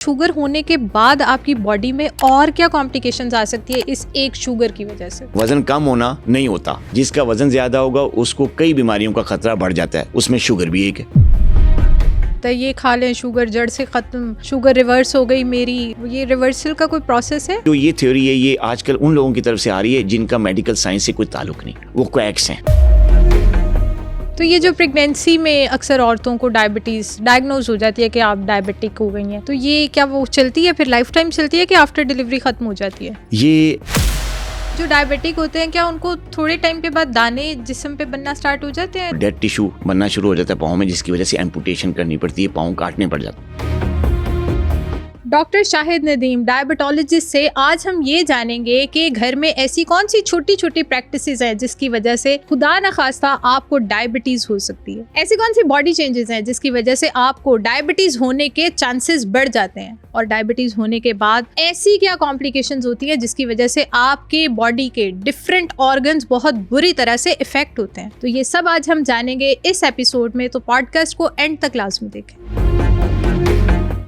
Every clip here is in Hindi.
शुगर होने के बाद आपकी बॉडी में और क्या कॉम्प्लिकेशंस आ सकती है इस एक शुगर की वजह से? वजन कम होना नहीं होता, जिसका वजन ज्यादा होगा उसको कई बीमारियों का खतरा बढ़ जाता है, उसमें शुगर भी एक है। तो ये खा लें शुगर जड़ से खत्म, शुगर रिवर्स हो गई मेरी, ये रिवर्सल का कोई प्रोसेस है? जो ये थ्योरी है ये आजकल उन लोगों की तरफ से आ रही है जिनका मेडिकल साइंस से कोई ताल्लुक नहीं, वो क्वैक्स हैं। तो ये जो प्रेगनेंसी में अक्सर औरतों को डायबिटीज़ डायग्नोज हो जाती है कि आप डायबिटिक हो गई हैं, तो ये क्या वो चलती है फिर लाइफ टाइम चलती है कि आफ्टर डिलीवरी ख़त्म हो जाती है? ये जो डायबिटिक होते हैं क्या उनको थोड़े टाइम के बाद दाने जिस्म पे बनना स्टार्ट हो जाते हैं? डेड टिश्यू बनना शुरू हो जाता है पाँव में, जिसकी वजह से एम्पुटेशन करनी पड़ती है, पाँव काटने पड़ जाते हैं। डॉक्टर शाहिद नदीम डायबिटोलॉजिस्ट से आज हम ये जानेंगे कि घर में ऐसी कौन सी छोटी छोटी प्रैक्टिसेस हैं जिसकी वजह से खुदा न खास्ता आपको डायबिटीज हो सकती है। ऐसी कौन सी बॉडी चेंजेस हैं जिसकी वजह से आपको डायबिटीज होने के चांसेस बढ़ जाते हैं, और डायबिटीज होने के बाद ऐसी क्या कॉम्प्लिकेशंस होती हैं जिसकी वजह से आपके बॉडी के डिफरेंट ऑर्गन्स बहुत बुरी तरह से इफेक्ट होते हैं। तो ये सब आज हम जानेंगे इस एपिसोड में, तो पॉडकास्ट को एंड तक लाजमी देखें।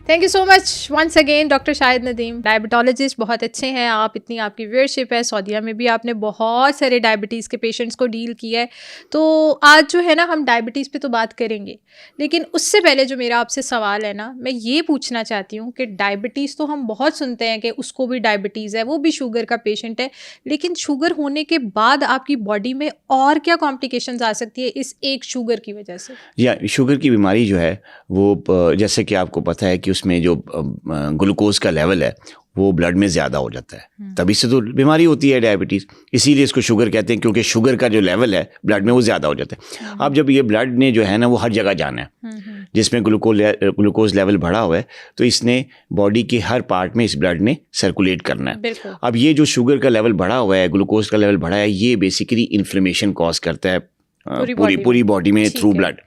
Thank you so much once again doctor Shahid Nadeem, diabetologist. बहुत अच्छे हैं आप, इतनी आपकी व्यूअरशिप है, सऊदीया में भी आपने बहुत सारे डायबिटीज़ के पेशेंट्स को डील किया है। तो आज जो है ना हम डायबिटीज़ पे तो बात करेंगे, लेकिन उससे पहले जो मेरा आपसे सवाल है ना, मैं ये पूछना चाहती हूँ कि डायबिटीज़ तो हम बहुत सुनते हैं कि उसको भी डायबिटीज़ है, वो भी शुगर का पेशेंट है, लेकिन शुगर होने के बाद आपकी बॉडी में और क्या कॉम्प्लिकेशंस आ सकती है इस एक शुगर की वजह से? या शुगर की बीमारी जो है वो जैसे कि आपको पता है कि उसमें जो ग्लूकोज का लेवल है वो ब्लड में ज़्यादा हो जाता है, तभी से तो बीमारी होती है डायबिटीज़। इसीलिए इसको शुगर कहते हैं, क्योंकि शुगर का जो लेवल है ब्लड में वो ज़्यादा हो जाता है। अब जब ये ब्लड ने जो है ना वो हर जगह जाना है, जिसमें ग्लूकोज लेवल बढ़ा हुआ है, तो इसने बॉडी के हर पार्ट में इस ब्लड ने सर्कुलेट करना है। अब ये जो शुगर का लेवल बढ़ा हुआ है, ग्लूकोज का लेवल बढ़ा है, ये बेसिकली इन्फ्लेमेशन कॉज करता है पूरी बॉडी में थ्रू ब्लड।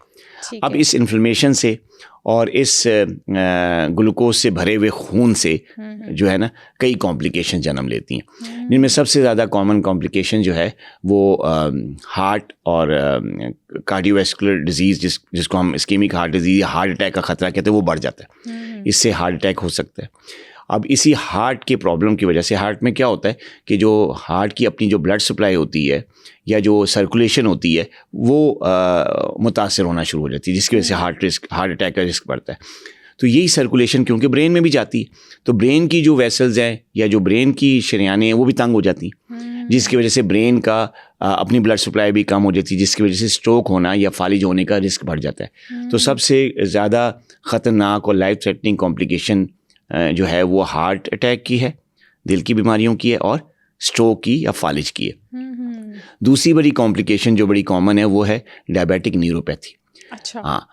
अब इस इन्फ्लेमेशन से और इस ग्लूकोज से भरे हुए खून से जो है ना कई कॉम्प्लिकेशन जन्म लेती हैं, जिनमें सबसे ज़्यादा कॉमन कॉम्प्लिकेशन जो है वो हार्ट और कार्डियोवैस्कुलर डिजीज़ जिसको हम इस्केमिक हार्ट डिजीज़ या हार्ट अटैक का ख़तरा कहते हैं, वो बढ़ जाता है। इससे हार्ट अटैक हो सकता है। अब इसी हार्ट के प्रॉब्लम की वजह से हार्ट में क्या होता है कि जो हार्ट की अपनी जो ब्लड सप्लाई होती है या जो सर्कुलेशन होती है वो मुतासर होना शुरू हो जाती है, जिसकी वजह से हार्ट अटैक का रिस्क बढ़ता है। तो यही सर्कुलेशन क्योंकि ब्रेन में भी जाती है, तो ब्रेन की जो वेसल्स हैं या जो ब्रेन की शरियानें हैं वो भी तंग हो जाती हैं, जिसकी वजह से ब्रेन का अपनी ब्लड सप्लाई भी कम हो जाती है, जिसकी वजह से स्ट्रोक होना या फालिज होने का रिस्क बढ़ जाता है। तो सबसे ज़्यादा ख़तरनाक और लाइफ थ्रेटनिंग कॉम्प्लिकेशन जो है वो हार्ट अटैक की है, दिल की बीमारियों की है और स्ट्रोक की या फालिज की है। दूसरी बड़ी कॉम्प्लिकेशन जो बड़ी कॉमन है वो है डायबिटिक न्यूरोपैथी। अच्छा, हाँ,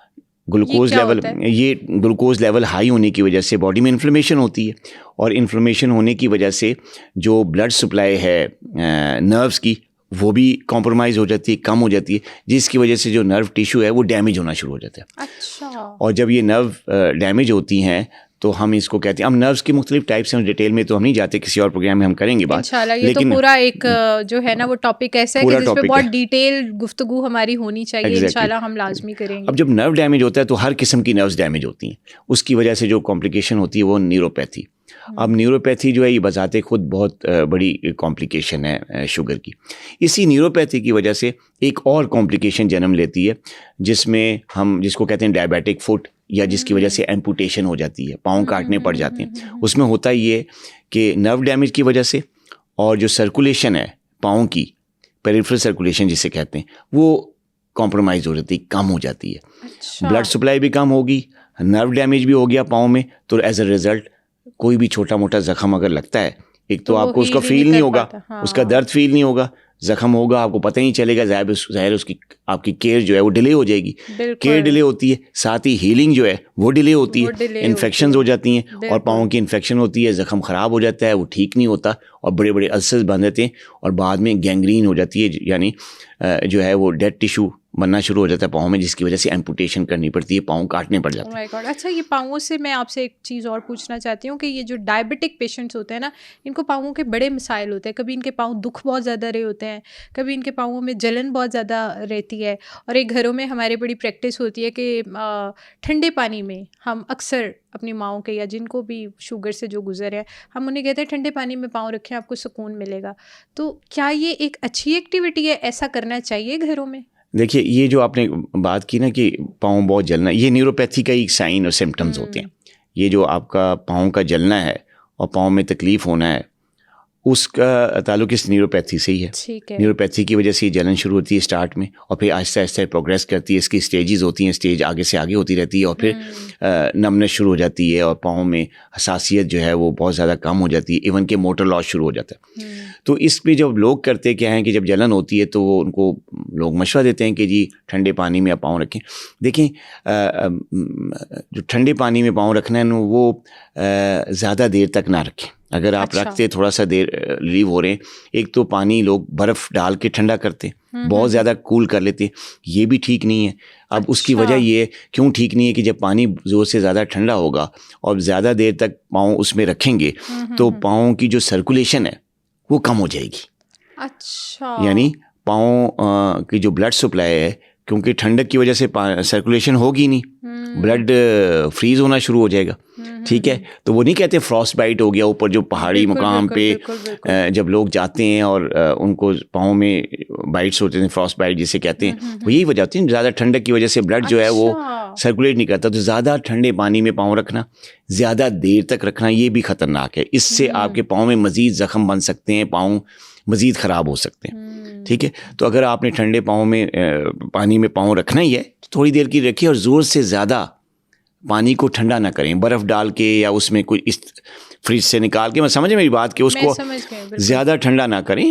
ये ग्लूकोज लेवल हाई होने की वजह से बॉडी में इन्फ्लेमेशन होती है, और इन्फ्लेमेशन होने की वजह से जो ब्लड सप्लाई है नर्व्स की वो भी कॉम्प्रोमाइज़ हो जाती है, कम हो जाती है, जिसकी वजह से जो नर्व टिश्यू है वो डैमेज होना शुरू हो जाता है। अच्छा। और जब ये नर्व डैमेज होती हैं तो हम इसको कहते हैं, हम नर्व्स की मुख्तलिफ टाइप्स हैं, डिटेल में तो हम नहीं जाते, किसी और प्रोग्राम में हम करेंगे बात। इंशाल्लाह, ये तो पूरा एक जो है ना वो टॉपिक ऐसा है कि जिस पे बहुत डिटेल गुफ्तगू हमारी होनी चाहिए। इंशाल्लाह हम लाजमी करेंगे। अब जब नर्व डैमेज होता है तो हर किस्म की नर्व्स डैमेज होती हैं, उसकी वजह से जो कॉम्प्लिकेशन होती है वो न्यूरोपैथी। अब न्यूरोपैथी जो है ये बजाते खुद बहुत बड़ी कॉम्प्लिकेशन है शुगर की। इसी न्यूरोपैथी की वजह से एक और कॉम्प्लिकेशन जन्म लेती है जिसको कहते हैं डायबिटिक फुट, या जिसकी वजह से एम्पुटेशन हो जाती है, पाँव काटने पड़ जाते हैं। उसमें होता ये कि नर्व डैमेज की वजह से और जो सर्कुलेशन है पाँव की, पेरिफेरल सर्कुलेशन जिसे कहते हैं, वो कॉम्प्रोमाइज़ हो जाती है, कम हो जाती है। अच्छा। ब्लड सप्लाई भी कम होगी, नर्व डैमेज भी हो गया पाँव में, तो एज अ रिज़ल्ट कोई भी छोटा मोटा ज़ख्म अगर लगता है, एक तो आपको उसका फील नहीं होगा, उसका दर्द फील नहीं होगा, जख्म होगा आपको पता ही नहीं चलेगा, ज़ाहिर उसकी आपकी केयर जो है वो डिले हो जाएगी, केयर डिले होती है, साथ ही हीलिंग जो है वो डिले होती है, इन्फेक्शंस हो जाती हैं, और पाँव की इन्फेक्शन होती है, जख्म ख़राब हो जाता है, वो ठीक नहीं होता और बड़े बड़े अल्सर्स बन जाते हैं, और बाद में गैंग्रीन हो जाती है, यानी जो है वो डेड टिश्यू बनना शुरू हो जाता है पाँव में, जिसकी वजह से एम्पुटेशन करनी पड़ती है, पाँव काटने पड़ जाते हैं। My God. अच्छा, ये पाँवों से मैं आपसे एक चीज़ और पूछना चाहती हूँ कि ये जो डायबिटिक पेशेंट्स होते हैं ना, इनको पाँवों के बड़े मसाइल होते हैं। कभी इनके पाँव दुख बहुत ज़्यादा रहे होते हैं, कभी इनके पाँवों में जलन बहुत ज़्यादा रहती है। और एक घरों में हमारे बड़ी प्रैक्टिस होती है कि ठंडे पानी में हम अक्सर अपनी माँओं के या जिनको भी शुगर से जो गुजर है, हम उन्हें कहते हैं ठंडे पानी में पाँव रखें, आपको सुकून मिलेगा। तो क्या ये एक अच्छी एक्टिविटी है? ऐसा करना चाहिए घरों में? देखिए, ये जो आपने बात की ना कि पाँव बहुत जलना, ये न्यूरोपैथी का एक साइन और सिम्टम्स होते हैं। ये जो आपका पाँव का जलना है और पाँव में तकलीफ़ होना है, उसका ताल्लुक इस न्यूरोपैथी से ही है। ठीक है। न्यूरोपैथी की वजह से ये जलन शुरू होती है स्टार्ट में, और फिर आहिस्ता आहिस्ता प्रोग्रेस करती है। इसकी स्टेजेस होती हैं, स्टेज आगे से आगे होती रहती है, और फिर नमनेस शुरू हो जाती है और पाँव में हसासियत जो है वो बहुत ज़्यादा कम हो जाती है, इवन के मोटर लॉस शुरू हो जाता है। तो इस पे जब लोग करते क्या हैं कि जब जलन होती है तो वो उनको लोग मशवरा देते हैं कि जी ठंडे पानी में आप पाँव रखें। देखें, जो ठंडे पानी में पाँव रखना है ना, वो ज़्यादा देर तक ना रखें। अगर आप रखते थोड़ा सा देर रिलीव हो रहे हैं, एक तो पानी लोग बर्फ़ डाल के ठंडा करते, बहुत ज़्यादा कूल कर लेते, ये भी ठीक नहीं है। अब उसकी वजह ये क्यों ठीक नहीं है कि जब पानी ज़ोर से ज़्यादा ठंडा होगा और ज़्यादा देर तक पाँव उसमें रखेंगे तो पाँव की जो सर्कुलेशन है वो कम हो जाएगी। अच्छा। यानी पाँव की जो ब्लड सप्लाई है, क्योंकि ठंडक की वजह से सर्कुलेशन होगी नहीं, ब्लड फ्रीज होना शुरू हो जाएगा। ठीक है, तो वो नहीं कहते फ्रॉस्ट बाइट हो गया ऊपर जो पहाड़ी मुकाम पे जब लोग जाते हैं और उनको पाँव में बाइट्स होते हैं, फ्रॉस्ट बाइट जिसे कहते हैं, वो यही वजह होती है। ज़्यादा ठंडक की वजह से ब्लड जो है वो सर्कुलेट नहीं करता। तो ज़्यादा ठंडे पानी में पाँव रखना, ज़्यादा देर तक रखना, ये भी ख़तरनाक है। इससे आपके पाँव में मज़ीद ज़ख्म बन सकते हैं, पाँव मज़ीद ख़राब हो सकते हैं। ठीक है, तो अगर आपने ठंडे पाँव में पानी में पाँव रखना ही है तो थोड़ी देर की रखिए, और ज़ोर से ज़्यादा पानी को ठंडा ना करें, बर्फ़ डाल के या उसमें कोई इस फ्रिज से निकाल के, मैं समझ मेरी बात कि उसको ज़्यादा ठंडा ना करें।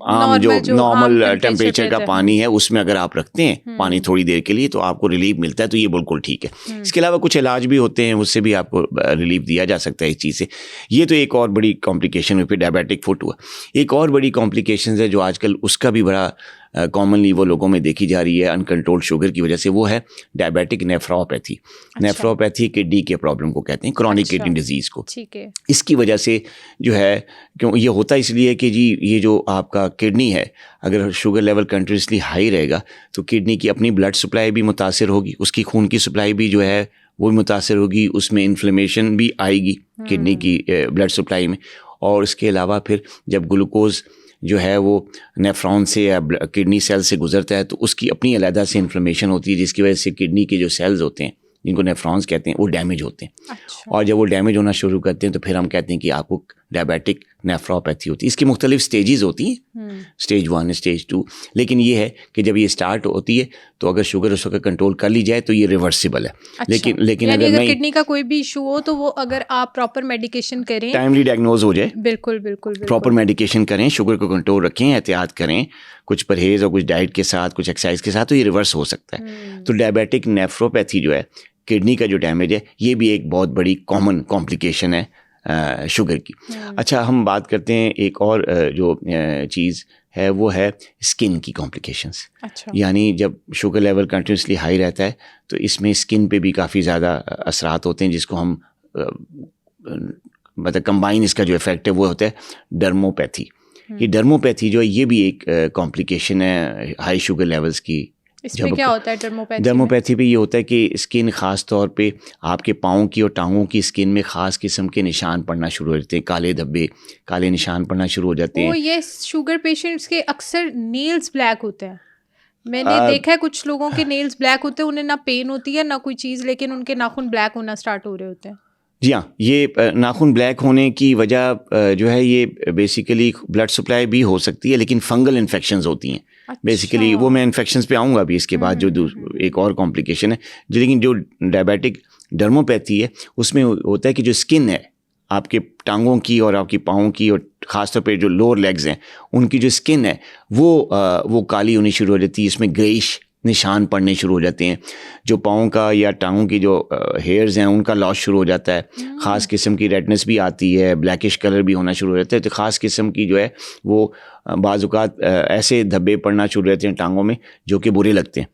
आम जो नॉर्मल टेम्परेचर का पानी है उसमें अगर आप रखते हैं पानी थोड़ी देर के लिए तो आपको रिलीफ मिलता है, तो ये बिल्कुल ठीक है। इसके अलावा कुछ इलाज भी होते हैं, उससे भी आपको रिलीफ दिया जा सकता है इस चीज़ से। ये तो एक और बड़ी कॉम्प्लिकेशन है। फिर डायबिटिक फुट हुआ, एक और बड़ी कॉम्प्लिकेशन है जो आजकल उसका भी बड़ा कॉमनली वो लोगों में देखी जा रही है अनकंट्रोल्ड शुगर की वजह से, वो है डायबिटिक नेफ्रोपैथी। नेफ्रोपैथी किडनी के प्रॉब्लम को कहते हैं, क्रॉनिक किडनी डिजीज़ को। ठीक है। इसकी वजह से जो है, क्यों ये होता इसलिए कि जी ये जो आपका किडनी है, अगर शुगर लेवल कंटिन्यूसली हाई रहेगा तो किडनी की अपनी ब्लड सप्लाई भी मुतासिर होगी, उसकी खून की सप्लाई भी जो है वो भी मुतासिर होगी, उसमें इन्फ्लेमेशन भी आएगी किडनी की ब्लड सप्लाई में। और इसके अलावा फिर जब ग्लूकोज जो है वो नेफ्रॉन से या किडनी सेल से गुजरता है तो उसकी अपनी अलग से इन्फ्लेमेशन होती है, जिसकी वजह से किडनी के जो सेल्स होते हैं जिनको नेफ्रॉन्स कहते हैं वो डैमेज होते हैं। अच्छा। और जब वो डैमेज होना शुरू करते हैं तो फिर हम कहते हैं कि आपको डायबिटिक नेफ्रोपैथी होती है। इसकी मुख्तलिफ स्टेजेस होती हैं, स्टेज 1, स्टेज 2, लेकिन ये है कि जब ये स्टार्ट होती है तो अगर शुगर उस वक्त कंट्रोल कर ली जाए तो ये रिवर्सिबल है। अच्छा। लेकिन अगर नहीं, किडनी का कोई भी इशू हो तो वो अगर आप प्रॉपर मेडिकेशन करें, टाइमली डायग्नोज हो जाए, बिल्कुल बिल्कुल प्रॉपर मेडिकेशन करें, शुगर को कंट्रोल रखें, एहतियात करें, कुछ परहेज और कुछ डाइट के साथ, कुछ एक्सरसाइज के साथ, तो ये रिवर्स हो सकता है। तो डायबिटिक नेफ्रोपैथी जो है, किडनी का जो डैमेज है, ये भी एक बहुत बड़ी कॉमन कॉम्प्लिकेशन है शुगर की। अच्छा, हम बात करते हैं एक और जो चीज़ है वो है स्किन की कॉम्प्लिकेशंस। अच्छा। यानी जब शुगर लेवल कंटिन्यूसली हाई रहता है तो इसमें स्किन पे भी काफ़ी ज़्यादा असरात होते हैं, जिसको हम मतलब कंबाइन इसका जो इफ़ेक्ट है वो होता है डर्मोपैथी। ये डर्मोपैथी जो है ये भी एक कॉम्प्लिकेशन है हाई शुगर लेवल्स की। इसमें क्या होता है डर्मोपैथी? डर्मोपैथी पे ये होता है कि स्किन ख़ास तौर पे आपके पाँव की और टांगों की स्किन में ख़ास किस्म के निशान पड़ना शुरू हो जाते हैं, काले धब्बे, काले निशान पड़ना शुरू हो जाते हैं। ये शुगर पेशेंट्स के अक्सर नेल्स ब्लैक होते हैं। मैंने देखा है कुछ लोगों के नेल्स ब्लैक होते हैं, उन्हें ना पेन होती है ना कोई चीज़, लेकिन उनके नाखून ब्लैक होना स्टार्ट हो रहे होते हैं। जी हाँ, ये नाखून ब्लैक होने की वजह जो है ये बेसिकली ब्लड सप्लाई भी हो सकती है, लेकिन फंगल इन्फेक्शंस होती हैं। अच्छा। बेसिकली वो मैं इन्फेक्शंस पे आऊँगा अभी इसके बाद, जो एक और कॉम्प्लिकेशन है। लेकिन जो डायबिटिक डर्मोपैथी है उसमें होता है कि जो स्किन है आपके टांगों की और आपकी पाँव की और ख़ासतौर पे जो लोअर लेग्स हैं उनकी जो स्किन है वो काली होनी शुरू हो जाती है, इसमें ग्रेइश निशान पड़ने शुरू हो जाते हैं, जो पाँव का या टांगों की जो हेयर्स हैं उनका लॉस शुरू हो जाता है, ख़ास किस्म की रेडनेस भी आती है, ब्लैकिश कलर भी होना शुरू हो जाता है। तो ख़ास किस्म की जो है वो बाज़ औक़ात ऐसे धब्बे पड़ना शुरू रहते हैं टांगों में जो कि बुरे लगते हैं,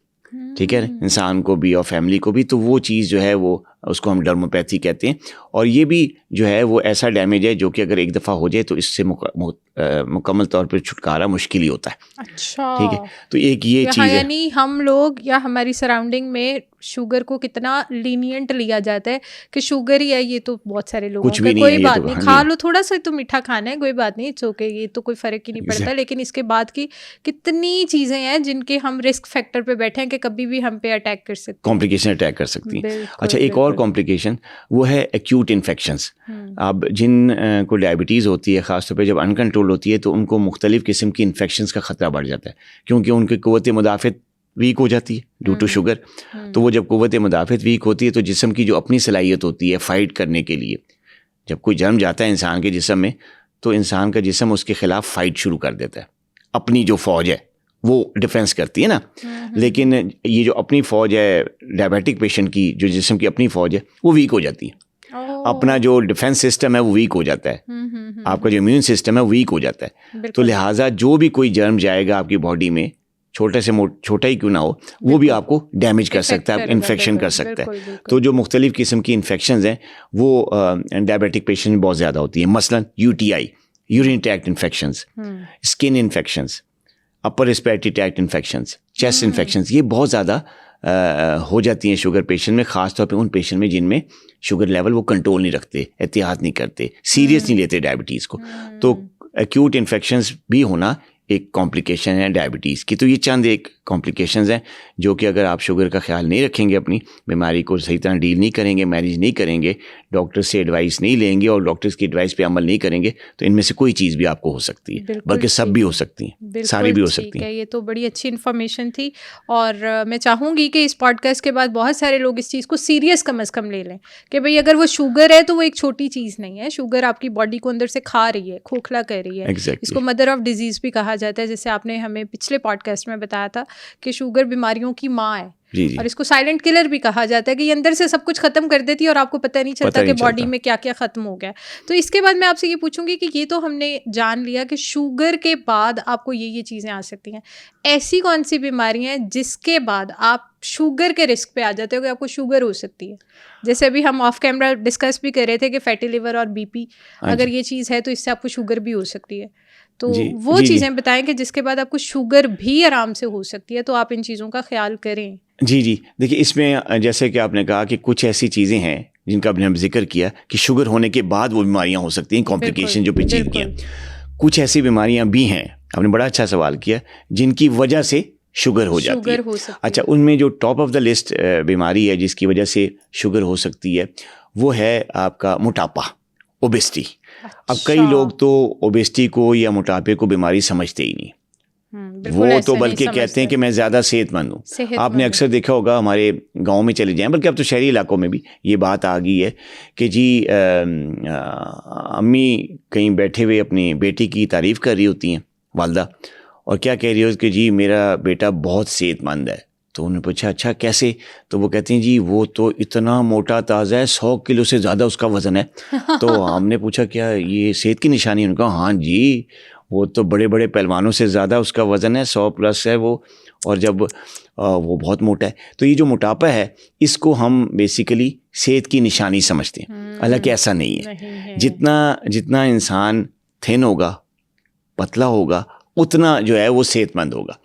ठीक है, इंसान को भी और फैमिली को भी। तो वो चीज़ जो है वो उसको हम डर्मोपैथी कहते हैं। और ये भी जो है वो ऐसा डैमेज है जो कि अगर एक दफ़ा हो जाए तो इससे मुकम्मल तौर पर छुटकारा मुश्किल ही होता है। अच्छा, ठीक है, तो एक ये चीज़ है। यानी हम लोग या हमारी सराउंडिंग में शुगर को कितना लीनियंट लिया जाता है कि शुगर ही है, ये तो बहुत सारे लोगों कुछ का भी नहीं कोई है, ये बात तो नहीं, हाँ खा जी। लो थोड़ा सा तो मीठा खाना है, कोई बात नहीं, इट्स ओके, ये तो कोई फर्क ही नहीं पड़ता। लेकिन इसके बाद की कितनी चीज़ें हैं जिनके हम रिस्क फैक्टर पे बैठे हैं कि कभी भी हम पे अटैक कर सकते हैं, कॉम्प्लिकेशन अटैक कर सकती हैं। बिल्कुल, अच्छा, एक और बिल्कुल। कॉम्प्लिकेशन वो है एक्यूट इन्फेक्शंस। अब जिन को डायबिटीज़ होती है, ख़ासतौर पे जब अनकंट्रोल होती है तो उनको मुख्तलिफ़ किस्म की इन्फेक्शंस का ख़तरा बढ़ जाता है, क्योंकि उनकी क़ुव्वत मुदाफ़त वीक हो जाती है ड्यू टू शुगर। तो वो जब क़ुव्वत मुदाफ़त वीक होती है तो जिस्म की जो अपनी सलाहियत होती है फ़ाइट करने के लिए, जब कोई जर्म जाता है इंसान के जिस्म में तो इंसान का जिस्म उसके ख़िलाफ़ फ़ाइट शुरू कर देता है। अपनी जो फ़ौज है वो डिफेंस करती है ना, लेकिन ये जो अपनी फ़ौज है डायबिटिक पेशेंट की, जो जिस्म की अपनी फ़ौज है वो वीक हो जाती है। अपना जो डिफेंस सिस्टम है वो वीक हो जाता है, आपका जो इम्यून सिस्टम है वो वीक हो जाता है। तो लिहाजा जो भी कोई जर्म जाएगा आपकी बॉडी में, छोटे से छोटा ही क्यों ना हो, वो भी आपको डैमेज कर सकता है, इन्फेक्शन कर सकता है। तो जो मुख्तलिफ़ किस्म की इन्फेक्शंस हैं वो डायबिटिक पेशेंट में बहुत ज़्यादा होती है। मसलन UTI, urine tract infections, skin infections, upper respiratory tract infections, chest infections, ये बहुत ज़्यादा हो जाती हैं शुगर पेशेंट में, ख़ास तौर पे उन पेशेंट में जिनमें शुगर लेवल वो कंट्रोल नहीं रखते, एहतियात नहीं करते, सीरियस नहीं लेते डायबिटीज़ को। तो एक्यूट इन्फेक्शंस भी होना एक कॉम्प्लिकेशन है डायबिटीज़ की। तो ये चंद एक कॉम्प्लिकेशंस हैं जो कि अगर आप शुगर का ख्याल नहीं रखेंगे, अपनी बीमारी को सही तरह डील नहीं करेंगे, मैनेज नहीं करेंगे, डॉक्टर से एडवाइस नहीं लेंगे और डॉक्टर्स की एडवाइस पे अमल नहीं करेंगे, तो इनमें से कोई चीज़ भी आपको हो सकती है, बल्कि सब भी हो सकती हैं, सारी भी हो सकती हैं। ये तो बड़ी अच्छी इन्फॉर्मेशन थी और मैं चाहूँगी कि इस पॉडकास्ट के बाद बहुत सारे लोग इस चीज़ को सीरियस कम अज़ कम ले लें कि भाई अगर वो शुगर है तो वो एक छोटी चीज़ नहीं है। शुगर आपकी बॉडी को अंदर से खा रही है, खोखला कर रही है। इसको मदर ऑफ डिजीज़ भी कहा जाता है, जैसे आपने हमें पिछले पॉडकास्ट में बताया था कि शुगर बीमारियों की माँ है। जी। और इसको साइलेंट किलर भी कहा जाता है कि ये अंदर से सब कुछ खत्म कर देती है और आपको पता नहीं चलता कि बॉडी में क्या क्या खत्म हो गया। तो इसके बाद मैं आपसे ये पूछूंगी कि ये तो हमने जान लिया कि शुगर के बाद आपको ये चीज़ें आ सकती हैं, ऐसी कौन सी बीमारियां हैं जिसके बाद आप शुगर के रिस्क पे आ जाते हो कि आपको शुगर हो सकती है? जैसे अभी हम ऑफ कैमरा डिस्कस भी कर रहे थे कि फैटी लिवर और BP अगर ये चीज़ है तो इससे आपको शुगर भी हो सकती है। तो वो चीज़ें बताएं कि जिसके बाद आपको शुगर भी आराम से हो सकती है, तो आप इन चीज़ों का ख्याल करें। जी, देखिए इसमें जैसे कि आपने कहा कि कुछ ऐसी चीज़ें हैं जिनका हमने जिक्र किया कि शुगर होने के बाद वो बीमारियां हो सकती हैं, कॉम्प्लिकेशन जो पेचीदगियाँ। कुछ ऐसी बीमारियां भी हैं, आपने बड़ा अच्छा सवाल किया, जिनकी वजह से शुगर हो जाती है। अच्छा, उनमें जो टॉप ऑफ द लिस्ट बीमारी है जिसकी वजह से शुगर हो सकती है वो है आपका मोटापा, ओबेसिटी। अब कई लोग तो ओबेसिटी को या मोटापे को बीमारी समझते ही नहीं, वो तो बल्कि कहते हैं कि मैं ज़्यादा सेहतमंद हूँ। आपने अक्सर देखा होगा हमारे गांव में चले जाएं, बल्कि अब तो शहरी इलाकों में भी ये बात आ गई है कि जी अम्मी कहीं बैठे हुए अपनी बेटी की तारीफ़ कर रही होती हैं, वालदा, और क्या कह रही हो कि जी मेरा बेटा बहुत सेहतमंद है। तो उन्होंने पूछा अच्छा कैसे? तो वो कहती हैं जी वो तो इतना मोटा ताज़ा है, 100 किलो से ज़्यादा उसका वज़न है। तो हमने पूछा क्या ये सेहत की निशानी? उन्होंने कहा हाँ जी, वो तो बड़े बड़े पहलवानों से ज़्यादा उसका वज़न है, 100+ है वो, और जब वो बहुत मोटा है। तो ये जो मोटापा है इसको हम बेसिकली सेहत की निशानी समझते हैं, हालांकि ऐसा नहीं है। जितना इंसान थिन होगा, पतला होगा, उतना जो है वो सेहतमंद होगा।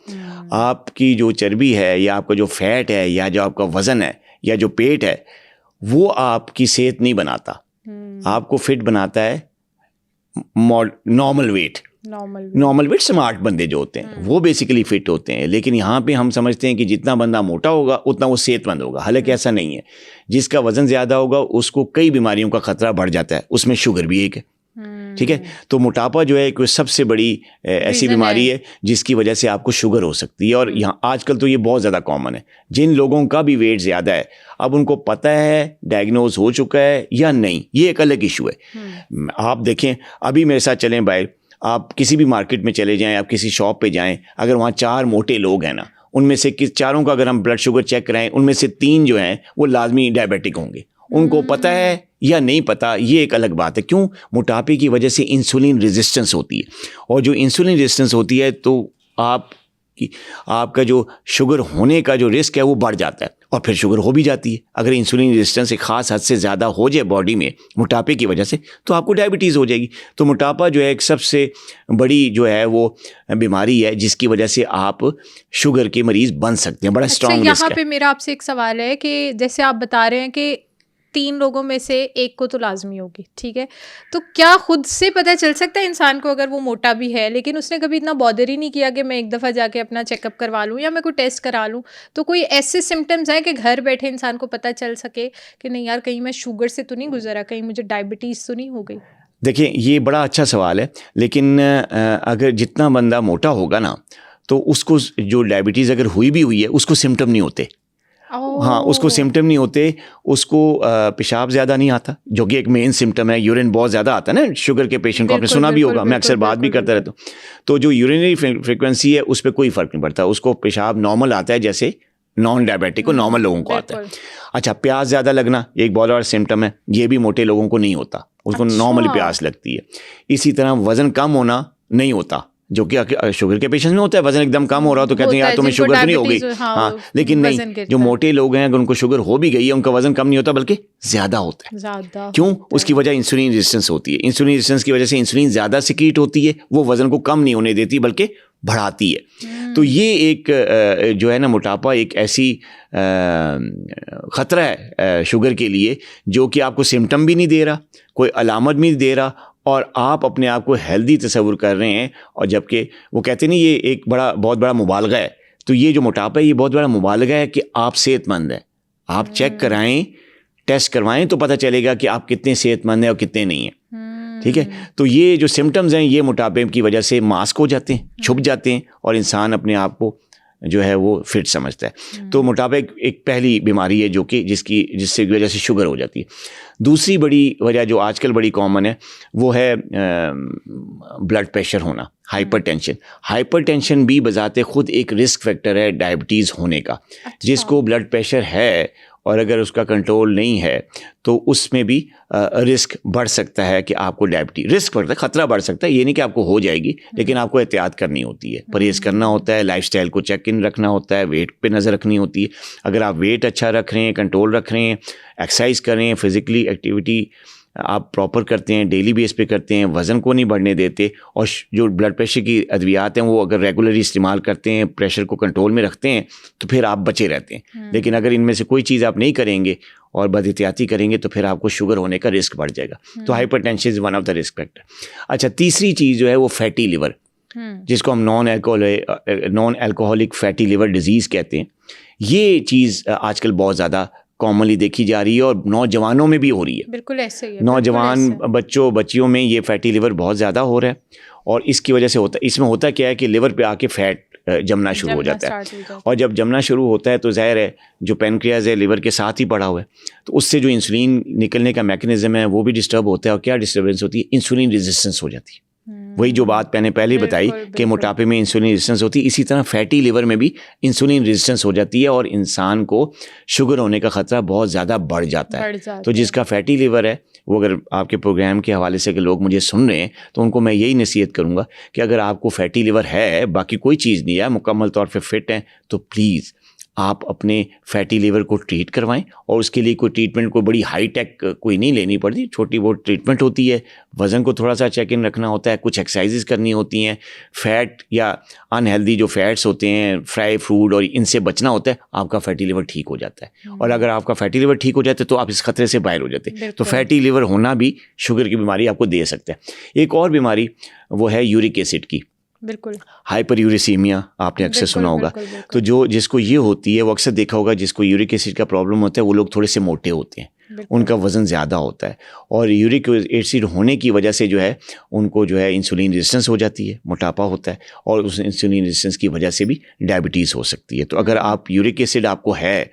आपकी जो चर्बी है या आपका जो फैट है या जो आपका वज़न है या जो पेट है वो आपकी सेहत नहीं बनाता, आपको फिट बनाता है normal weight. Normal weight smart बंदे जो होते हैं वो बेसिकली फिट होते हैं। लेकिन यहाँ पे हम समझते हैं कि जितना बंदा मोटा होगा उतना वो सेहतमंद होगा, हालांकि ऐसा नहीं है। जिसका वज़न ज़्यादा होगा उसको कई बीमारियों का खतरा बढ़ जाता है, उसमें शुगर भी एक है। ठीक है, तो मोटापा जो है कोई सबसे बड़ी ऐसी बीमारी है जिसकी वजह से आपको शुगर हो सकती है। और यहाँ आजकल तो ये बहुत ज़्यादा कॉमन है। जिन लोगों का भी वेट ज़्यादा है, अब उनको पता है डायग्नोज हो चुका है या नहीं, ये एक अलग इशू है। आप देखें, अभी मेरे साथ चलें बाहर, आप किसी भी मार्केट में चले जाएं, आप किसी शॉप पे जाएं, अगर वहाँ 4 मोटे लोग हैं ना, उनमें से चारों का अगर हम ब्लड शुगर चेक कराएं, उनमें से 3 जो हैं वो लाजमी डायबिटिक होंगे। उनको पता है या नहीं पता, ये एक अलग बात है। क्यों? मोटापे की वजह से इंसुलिन रेजिस्टेंस होती है, और जो इंसुलिन रेजिस्टेंस होती है तो आपका जो शुगर होने का जो रिस्क है वो बढ़ जाता है, और फिर शुगर हो भी जाती है। अगर इंसुलिन रेजिस्टेंस एक ख़ास हद से ज़्यादा हो जाए बॉडी में मोटापे की वजह से, तो आपको डायबिटीज़ हो जाएगी। तो मोटापा जो है एक सबसे बड़ी जो है वो बीमारी है जिसकी वजह से आप शुगर के मरीज़ बन सकते हैं। बड़ा स्ट्रॉन्ग रिस्क है। यहाँ पे मेरा आपसे एक सवाल है कि जैसे आप बता रहे हैं कि 3 लोगों में से एक को तो लाजमी होगी, ठीक है, तो क्या खुद से पता चल सकता है इंसान को अगर वो मोटा भी है लेकिन उसने कभी इतना बॉदर ही नहीं किया कि मैं एक दफ़ा जाके अपना चेकअप करवा लूँ या मैं कोई टेस्ट करा लूँ, तो कोई ऐसे सिम्टम्स हैं कि घर बैठे इंसान को पता चल सके कि नहीं यार कहीं मैं शुगर से तो नहीं गुजरा, कहीं मुझे डायबिटीज़ तो नहीं हो गई? देखिए, ये बड़ा अच्छा सवाल है, लेकिन अगर जितना बंदा मोटा होगा ना, तो उसको जो डायबिटीज़ अगर हुई है उसको सिम्टम नहीं होते। हाँ, उसको सिम्टम नहीं होते, उसको पेशाब ज़्यादा नहीं आता, जो कि एक मेन सिम्टम है। यूरिन बहुत ज़्यादा आता है ना शुगर के पेशेंट को, आपने सुना भी होगा, मैं अक्सर बात भी करता रहता हूँ। तो जो यूरिनरी फ्रिक्वेंसी है उस पर कोई फ़र्क नहीं पड़ता, उसको पेशाब नॉर्मल आता है जैसे नॉन डायबिटिक को नॉर्मल लोगों को आता है। अच्छा, प्यास ज़्यादा लगना एक बहुत बड़ा सिम्टम है, ये भी मोटे लोगों को नहीं होता, उसको नॉर्मली प्यास लगती है। इसी तरह वज़न कम होना नहीं होता, जो कि शुगर के पेशेंट में होता है। वजन एकदम कम हो रहा तो कहते हैं यार तुम्हें शुगर तो नहीं हो गई, हाँ, लेकिन नहीं, जो मोटे लोग हैं अगर उनको शुगर हो भी गई है उनका वजन कम नहीं होता बल्कि ज़्यादा होता है। क्यों? उसकी वजह इंसुलिन रेजिस्टेंस होती है। इंसुलिन रेजिस्टेंस की वजह से इंसुलिन ज़्यादा सिक्रीट होती है, वो वजन को कम नहीं होने देती बल्कि बढ़ाती है। तो ये एक जो है ना मोटापा एक ऐसी ख़तरा है शुगर के लिए, जो कि आपको सिम्टम भी नहीं दे रहा, कोई अलामत भी नहीं दे रहा, और आप अपने आप को हेल्दी तस्वुर कर रहे हैं। और जबकि वो कहते नहीं, ये एक बहुत बड़ा मुबालगा है। तो ये जो मोटापा है ये बहुत बड़ा मुबालगा है कि आप सेहतमंद हैं। आप चेक कराएं, टेस्ट करवाएं तो पता चलेगा कि आप कितने सेहतमंद हैं और कितने नहीं हैं। ठीक है, तो ये जो सिम्टम्स हैं ये मोटापे की वजह से मास्क हो जाते हैं, छुप जाते हैं, और इंसान अपने आप को जो है वो फिट समझता है। तो मोटापा एक पहली बीमारी है जो कि जिससे वजह से शुगर हो जाती है। दूसरी बड़ी वजह जो आजकल बड़ी कॉमन है वो है ब्लड प्रेशर होना, हाइपरटेंशन। हाइपरटेंशन भी बजाते खुद एक रिस्क फैक्टर है डायबिटीज़ होने का। जिसको ब्लड प्रेशर है और अगर उसका कंट्रोल नहीं है तो उसमें भी रिस्क बढ़ सकता है कि आपको डायबिटीज, रिस्क बढ़ता है, ख़तरा बढ़ सकता है। ये नहीं कि आपको हो जाएगी, लेकिन आपको एहतियात करनी होती है, परहेज़ करना होता है, लाइफस्टाइल को चेक इन रखना होता है, वेट पे नज़र रखनी होती है। अगर आप वेट अच्छा रख रहे हैं, कंट्रोल रख रहे हैं, एक्सरसाइज कर रहे हैं, फिज़िकली एक्टिविटी आप प्रॉपर करते हैं, डेली बेस पे करते हैं, वज़न को नहीं बढ़ने देते, और जो ब्लड प्रेशर की अद्वियात हैं वो अगर रेगुलरली इस्तेमाल करते हैं, प्रेशर को कंट्रोल में रखते हैं, तो फिर आप बचे रहते हैं। लेकिन अगर इनमें से कोई चीज़ आप नहीं करेंगे और बदएहतियाती करेंगे तो फिर आपको शुगर होने का रिस्क बढ़ जाएगा। तो hypertension is one of the risk factor. अच्छा, तीसरी चीज़ जो है वो फैटी लिवर, जिसको हम non alcoholic fatty liver disease कहते हैं। ये चीज़ आजकल बहुत ज़्यादा कॉमनली देखी जा रही है और नौजवानों में भी हो रही है। बिल्कुल ऐसे ही है, नौजवान बच्चियों में ये फैटी लिवर बहुत ज़्यादा हो रहा है, और इसकी वजह से इसमें होता क्या है कि लिवर पे आके फैट जमना शुरू हो जाता है, और जब जमना शुरू होता है तो ज़ाहिर है जो पैनक्रियाज है लिवर के साथ ही पड़ा हुआ है, तो उससे जो इंसुलिन निकलने का मैकेनिज्म है वो भी डिस्टर्ब होता है। और क्या डिस्टर्बेंस होती है? इंसुलिन रेजिस्टेंस हो जाती है। वही जो बात मैंने पहले बताई कि मोटापे में इंसुलिन रेजिस्टेंस होती है, इसी तरह फैटी लिवर में भी इंसुलिन रेजिस्टेंस हो जाती है और इंसान को शुगर होने का ख़तरा बहुत ज़्यादा बढ़ जाता है। तो जिसका फैटी लिवर है वो, अगर आपके प्रोग्राम के हवाले से अगर लोग मुझे सुन रहे हैं तो उनको मैं यही नसीहत करूँगा कि अगर आपको फैटी लिवर है, बाकी कोई चीज़ नहीं है, मुकम्मल तौर पर फिट हैं, तो प्लीज़ आप अपने फैटी लिवर को ट्रीट करवाएं। और उसके लिए कोई ट्रीटमेंट कोई बड़ी हाई टेक कोई नहीं लेनी पड़ती, छोटी बहुत ट्रीटमेंट होती है। वज़न को थोड़ा सा चेक इन रखना होता है, कुछ एक्सरसाइजेस करनी होती हैं, फ़ैट या अनहेल्दी जो फैट्स होते हैं, फ्राई फूड और इनसे बचना होता है, आपका फैटी लिवर ठीक हो जाता है। और अगर आपका फैटी लिवर ठीक हो जाता है तो आप इस खतरे से बाहर हो जाते हैं। तो फैटी लिवर होना भी शुगर की बीमारी आपको दे सकता है। एक और बीमारी वो है यूरिक एसिड की, बिल्कुल, हाइपर यूरिसीमिया, आपने अक्सर सुना होगा। तो जिसको ये होती है वो अक्सर देखा होगा, जिसको यूरिक एसिड का प्रॉब्लम होता है वो लोग थोड़े से मोटे होते हैं, उनका वज़न ज़्यादा होता है, और यूरिक एसिड होने की वजह से जो है उनको जो है इंसुलिन रेजिस्टेंस हो जाती है, मोटापा होता है, और उस इंसुलिन रेजिस्टेंस की वजह से भी डायबिटीज़ हो सकती है। तो अगर आप यूरिक एसिड आपको है,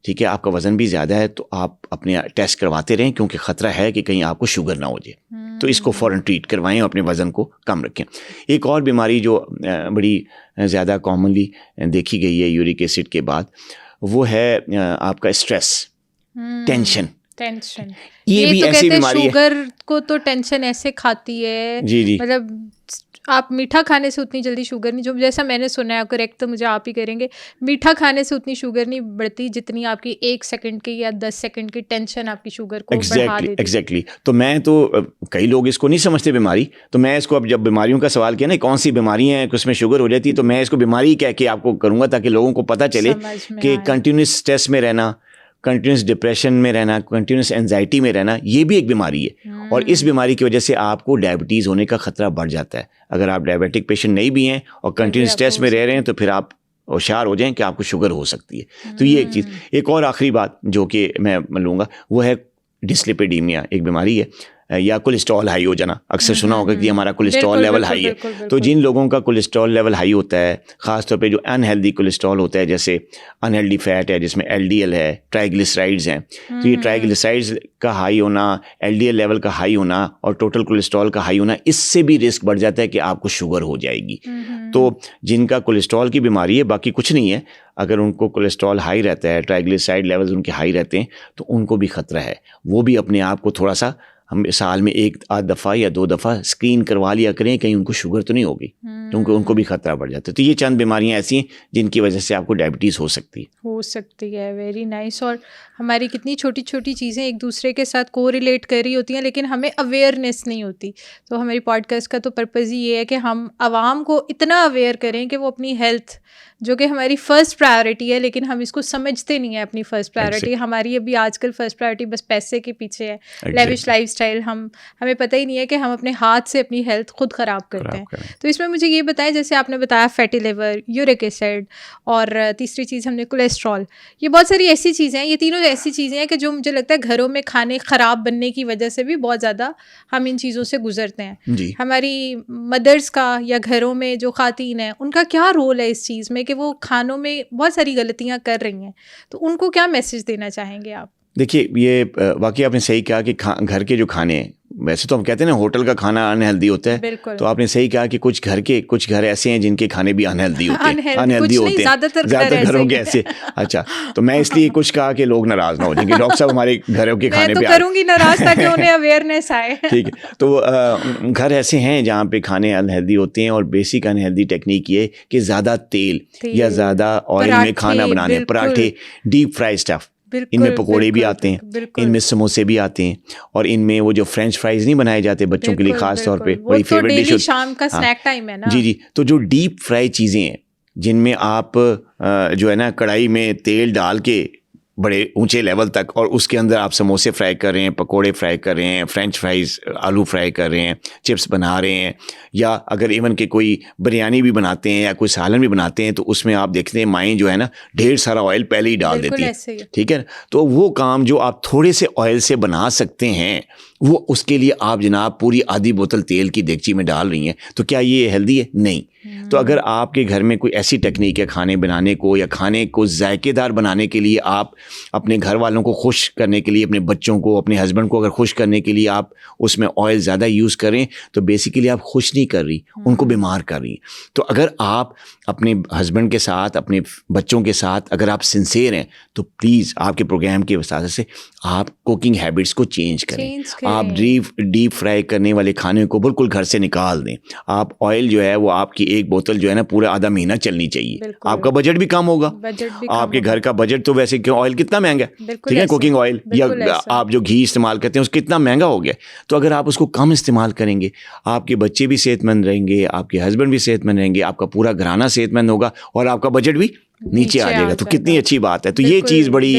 ठीक है, आपका वज़न भी ज़्यादा है, तो आप अपने टेस्ट करवाते रहें, क्योंकि ख़तरा है कि कहीं आपको शुगर ना हो जाए। तो इसको फ़ौरन ट्रीट करवाएं और अपने वज़न को कम रखें। एक और बीमारी जो बड़ी ज़्यादा कॉमनली देखी गई है यूरिक एसिड के बाद, वो है आपका स्ट्रेस, टेंशन। ये भी तो ऐसी कहते हैं बीमारी है। शुगर को तो टेंशन ऐसे खाती है, जी मतलब आप मीठा खाने से उतनी जल्दी शुगर नहीं, जो जैसा मैंने सुना है, करेक्ट तो मुझे आप ही करेंगे, मीठा खाने से उतनी शुगर नहीं बढ़ती जितनी आपकी 1 सेकंड की या 10 सेकंड की टेंशन आपकी शुगर को बढ़ा देती है। एग्जैक्टली। तो मैं तो कई लोग इसको नहीं समझते बीमारी, तो मैं इसको, अब जब बीमारियों का सवाल किया ना कौन सी बीमारी है उसमें शुगर हो जाती है, तो मैं इसको बीमारी कह के आपको करूँगा ताकि लोगों को पता चले कि कंटिन्यूस स्ट्रेस में रहना, कंटिन्यूस डिप्रेशन में रहना, कंटिन्यूस एंजाइटी में रहना, ये भी एक बीमारी है। और इस बीमारी की वजह से आपको डायबिटीज़ होने का खतरा बढ़ जाता है। अगर आप डायबिटिक पेशेंट नहीं भी हैं और कंटिन्यूस स्ट्रेस में रह रहे हैं तो फिर आप होशियार हो जाएं कि आपको शुगर हो सकती है। तो ये एक चीज़। एक और आखिरी बात जो कि मैं लूँगा वो है डिस्लिपिडीमिया, एक बीमारी है, या कोलेस्ट्रॉल हाई हो जाना। अक्सर सुना होगा कि हमारा कोलेस्ट्रॉल लेवल हाई है। तो जिन लोगों का कोलेस्ट्रॉल लेवल हाई होता है, ख़ासतौर पे जो अनहेल्दी कोलेस्ट्रॉल होता है, जैसे अनहेल्दी फैट है जिसमें एलडीएल है, ट्राइग्लिसराइड्स हैं, तो ये ट्राइग्लिसराइड्स का हाई होना, एलडीएल लेवल का हाई होना और टोटल कोलेस्ट्रॉल का हाई होना, इससे भी रिस्क बढ़ जाता है कि आपको शुगर हो जाएगी। तो जिनका कोलेस्ट्रॉल की बीमारी है, बाकी कुछ नहीं है, अगर उनको कोलेस्ट्रॉल हाई रहता है, ट्राइग्लिसराइड लेवल्स उनके हाई रहते हैं, तो उनको भी खतरा है। वो भी अपने आप को थोड़ा सा, हम साल में 1-8 दफ़ा या 2 दफ़ा स्क्रीन करवा लिया करें, कहीं उनको शुगर तो नहीं होगी, क्योंकि उनको भी खतरा बढ़ जाता है। तो ये चंद बीमारियां ऐसी हैं जिनकी वजह से आपको डायबिटीज़ हो सकती है। Very nice. और हमारी कितनी छोटी छोटी चीज़ें एक दूसरे के साथ कोरिलेट कर रही होती हैं, लेकिन हमें अवेयरनेस नहीं होती। तो हमारी पॉडकास्ट का तो पर्पज़ ही ये है कि हम आवाम को इतना अवेयर करें कि वो अपनी हेल्थ, जो कि हमारी फ़र्स्ट प्रायोरिटी है, लेकिन हम इसको समझते नहीं है अपनी फ़र्स्ट प्रायोरिटी। हमारी अभी आजकल फ़र्स्ट प्रायोरिटी बस पैसे के पीछे है, लेविश लाइफस्टाइल। हमें पता ही नहीं है कि हम अपने हाथ से अपनी हेल्थ खुद ख़राब करते हैं। तो इसमें मुझे ये बताएं, जैसे आपने बताया फैटी लिवर, यूरिक एसिड, और तीसरी चीज़ हमने कोलेस्ट्रॉल। ये बहुत सारी ऐसी चीज़ें हैं, ये तीनों ऐसी चीज़ें हैं कि जो मुझे लगता है घरों में खाने ख़राब बनने की वजह से भी बहुत ज़्यादा हम इन चीज़ों से गुजरते हैं। हमारी मदर्स का या घरों में जो खातीन हैं, उनका क्या रोल है इस चीज़ में कि वो खानों में बहुत सारी गलतियां कर रही हैं, तो उनको क्या मैसेज देना चाहेंगे आप? देखिए, ये वाकई आपने सही कहा कि घर के जो खाने, वैसे तो हम कहते हैं ना होटल का खाना अनहेल्दी होता है, तो आपने सही कहा कि कुछ घर ऐसे हैं जिनके खाने भी अनहेल्दी होते हैं, ज़्यादातर घरों के ऐसे। अच्छा, तो मैं इसलिए कुछ कहा कि लोग नाराज़ ना हो जाएंगे, डॉक्टर साहब हमारे घरों के खाने पे मैं तो करूँगी नाराज़ ताकि उन्हें अवेयरनेस आए। ठीक है, तो घर ऐसे हैं जहाँ पे खाने अनहेल्दी होते हैं, और बेसिक अनहेल्दी टेक्निक ये कि ज़्यादा तेल या ज़्यादा ऑयल में खाना बनाने, पराठे, डीप फ्राई स्टफ़, इनमें पकोड़े भी आते हैं, इनमें समोसे भी आते हैं, और इनमें वो जो फ्रेंच फ्राइज नहीं बनाए जाते बच्चों के लिए खास तौर पे, बड़ी फेवरेट डिश होती है, शाम का स्नैक टाइम है ना। जी। तो जो डीप फ्राई चीज़ें हैं, जिनमें आप जो है ना कढ़ाई में तेल डाल के बड़े ऊंचे लेवल तक, और उसके अंदर आप समोसे फ्राई कर रहे हैं, पकोड़े फ्राई कर रहे हैं, फ्रेंच फ्राइज, आलू फ्राई कर रहे हैं, चिप्स बना रहे हैं, या अगर इवन के कोई बिरयानी भी बनाते हैं या कोई सालन भी बनाते हैं, तो उसमें आप देखते हैं माएँ जो है ना ढेर सारा ऑयल पहले ही डाल देती है। ठीक है, तो वो काम जो आप थोड़े से ऑयल से बना सकते हैं, वो उसके लिए आप जनाब पूरी आधी बोतल तेल की देगची में डाल रही हैं, तो क्या ये हेल्दी है? नहीं। तो अगर आपके घर में कोई ऐसी टेक्निक है खाने बनाने को, या खाने को जायकेदार बनाने के लिए, आप अपने घर वालों को खुश करने के लिए, अपने बच्चों को, अपने हस्बैंड को अगर खुश करने के लिए आप उसमें ऑयल ज़्यादा यूज़ करें, तो बेसिकली आप खुश नहीं कर रही, उनको बीमार कर रही। तो अगर आप अपने हस्बैंड के साथ, अपने बच्चों के साथ अगर आप सिंसेयर हैं, तो प्लीज़ आपके प्रोग्राम के वजह से आप कुकिंग हैबिट्स को चेंज करें। आप डीप फ्राई करने वाले खाने को बिल्कुल घर से निकाल दें। आप ऑयल जो है वो आपकी एक बोतल जो है ना पूरा आधा महीना चलनी चाहिए। आपका बजट भी कम होगा। आपके घर का बजट तो वैसे क्यों, ऑयल कितना महंगा है, ठीक है, कुकिंग ऑयल, या आप जो घी इस्तेमाल करते हैं उसको कितना महंगा हो गया। तो अगर आप उसको कम इस्तेमाल करेंगे, आपके बच्चे भी सेहतमंद रहेंगे, आपके हस्बैंड भी सेहतमंद रहेंगे, आपका पूरा घराना सेहतमंद होगा, और आपका बजट भी नीचे आ जाएगा। तो कितनी अच्छी बात है। तो ये चीज़ बड़ी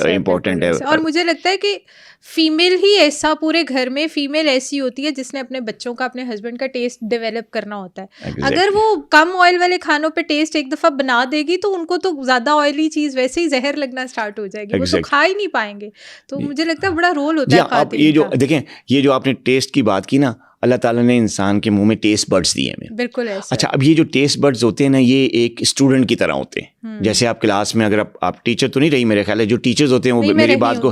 इम्पोर्टेंट है। और मुझे लगता है कि फीमेल ही ऐसा, पूरे घर में फीमेल ऐसी होती है जिसने अपने बच्चों का, अपने हस्बैंड का टेस्ट डेवलप करना होता है। अगर वो कम ऑयल वाले खानों पे टेस्ट एक दफ़ा बना देगी, तो उनको तो ज़्यादा ऑयली चीज़ वैसे ही जहर लगना स्टार्ट हो जाएगी, वो तो खा ही नहीं पाएंगे। तो मुझे लगता है बड़ा रोल होता है। आप ये जो देखें, ये जो आपने टेस्ट की बात की ना, अल्लाह ताला ने इंसान के मुंह में टेस्ट बर्ड्स दिए हैं। बिल्कुल ऐसा। अच्छा, अब ये जो टेस्ट बर्ड्स होते हैं ना, ये एक स्टूडेंट की तरह होते हैं। जैसे आप क्लास में, अगर आप टीचर तो नहीं रही मेरे ख्याल है, जो टीचर्स होते हैं वो मेरी बात को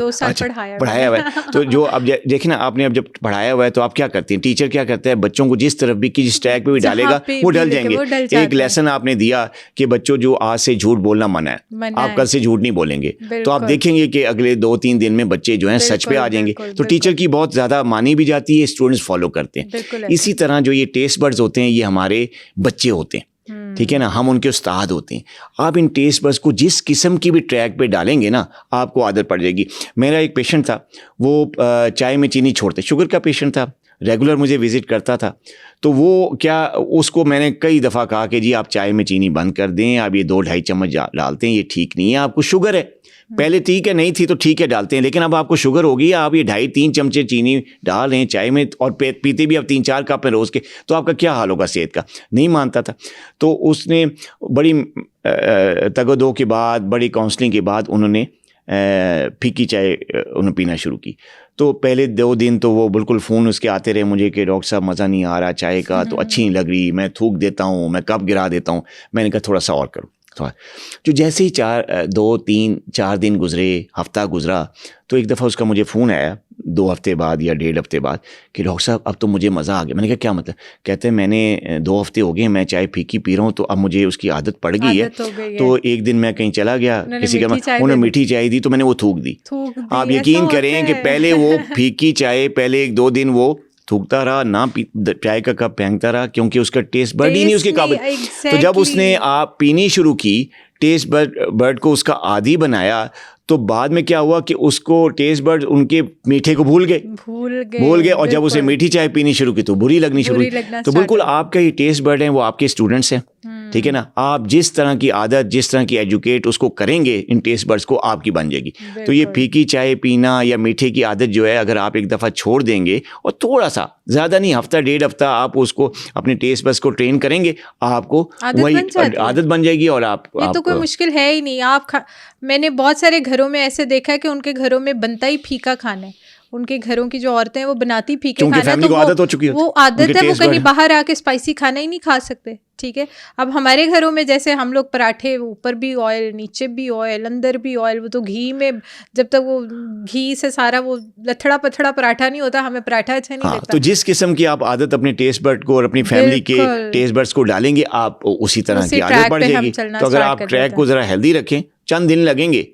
पढ़ाया हुआ है। तो जो अब देखिए ना, आपने अब जब पढ़ाया हुआ है तो आप क्या करते हैं, टीचर क्या करता है, बच्चों को जिस तरफ भी किस ट्रैक पे भी डालेगा वो डल जाएंगे। एक लेसन आपने दिया कि बच्चों जो आज से झूठ बोलना मना है, आप कल से झूठ नहीं बोलेंगे, तो आप देखेंगे कि अगले 2-3 दिन में बच्चे जो हैं सच पे आ जाएंगे। तो टीचर की बहुत ज़्यादा मानी भी जाती है, स्टूडेंट्स फॉलो करते हैं। इसी तरह जो ये टेस्ट बर्ड्स होते हैं, ये हमारे बच्चे होते हैं, ठीक है ना, हम उनके उस्ताद होते हैं। आप इन टेस्ट बर्ड्स को जिस किस्म की भी ट्रैक पे डालेंगे ना, आपको आदत पड़ जाएगी। मेरा एक पेशेंट था, वो चाय में चीनी छोड़ते, शुगर का पेशेंट था, रेगुलर मुझे विज़िट करता था। तो वो क्या, उसको मैंने कई दफ़ा कहा कि जी आप चाय में चीनी बंद कर दें, आप ये 2-2.5 चम्मच डालते हैं, ये ठीक नहीं है, आपको शुगर है। पहले ठीक है, नहीं थी तो ठीक है डालते हैं, लेकिन अब आपको शुगर होगी, आप ये 2.5-3 चमचे चीनी डाल रहे हैं चाय में, और पीते भी अब 3-4 कप में रोज़ के, तो आपका क्या हाल होगा सेहत का। नहीं मानता था। तो उसने बड़ी तगदो के बाद, बड़ी काउंसलिंग के बाद उन्होंने फीकी चाय उन्होंने पीना शुरू की। तो पहले 2 दिन तो वो बिल्कुल फ़ोन उसके आते रहे मुझे कि डॉक्टर साहब मज़ा नहीं आ रहा चाय का, तो अच्छी नहीं लग रही, मैं थूक देता हूँ, मैं कप गिरा देता हूँ। मैंने कहा थोड़ा सा और करो। जो जैसे ही 2-3-4 दिन गुजरे, हफ्ता गुजरा, तो एक दफ़ा उसका मुझे फ़ोन आया 2 हफ्ते बाद या 1.5 हफ्ते बाद कि डॉक्टर साहब अब तो मुझे मज़ा आ गया। मैंने कहा क्या मतलब? कहते हैं मैंने 2 हफ्ते हो गए मैं चाय फीकी पी रहा हूँ, तो अब मुझे उसकी आदत पड़ गई है। तो एक दिन मैं कहीं चला गया, किसी का, उन्होंने मीठी चाय दी तो मैंने वो थूक दी। आप यकीन करें कि पहले वो फीकी चाय, पहले 1-2 दिन वो थूकता रहा, ना चाय का कप फेंकता रहा, क्योंकि उसका टेस्ट बर्ड ही नहीं उसके काबिल। तो जब उसने आप पीनी शुरू की, टेस्ट बर्ड को उसका आदी बनाया, तो बाद में क्या हुआ कि उसको टेस्ट बर्ड उनके मीठे को भूल गए, और जब उसे मीठी चाय पीनी शुरू की तो बुरी लगनी शुरू हुई। तो बिल्कुल आपका ये टेस्ट बर्ड है, वो आपके स्टूडेंट्स हैं, ठीक है ना। आप जिस तरह की आदत, जिस तरह की एजुकेट उसको करेंगे, इन टेस्ट बर्ड्स को आपकी बन जाएगी। तो ये फीकी चाय पीना या मीठे की आदत जो है, अगर आप एक दफ़ा छोड़ देंगे, और थोड़ा सा, ज़्यादा नहीं, हफ्ता 1.5 हफ्ता आप उसको अपने टेस्ट बर्ड्स को ट्रेन करेंगे, आपको वही आदत बन जाएगी। और ये तो कोई मुश्किल है ही नहीं। मैंने बहुत सारे घरों में ऐसे देखा है कि उनके घरों में बनता ही फीका खाना है, उनके घरों की जो औरतें हैं वो बनाती फीके खाना है, तो आदत हो चुकी है, वो आदत है, वो कहीं बाहर आके स्पाइसी खाना ही नहीं खा सकते, ठीक है। अब हमारे घरों में जैसे हम लोग पराठे, ऊपर भी ऑयल, नीचे भी ऑयल, अंदर भी ऑयल, वो तो घी में, जब तक वो घी से सारा वो लथड़ा पथड़ा पराठा नहीं होता, हमें पराठा अच्छा नहीं लगता। तो जिस किस्म की आप आदत अपने टेस्ट बर्ड को और अपनी फैमिली के टेस्ट बर्ड्स को डालेंगे, आप उसी तरह की आदत बढ़ जाएगी। तो अगर आप ट्रैक को जरा हेल्दी रखें, चंद दिन लगेंगे,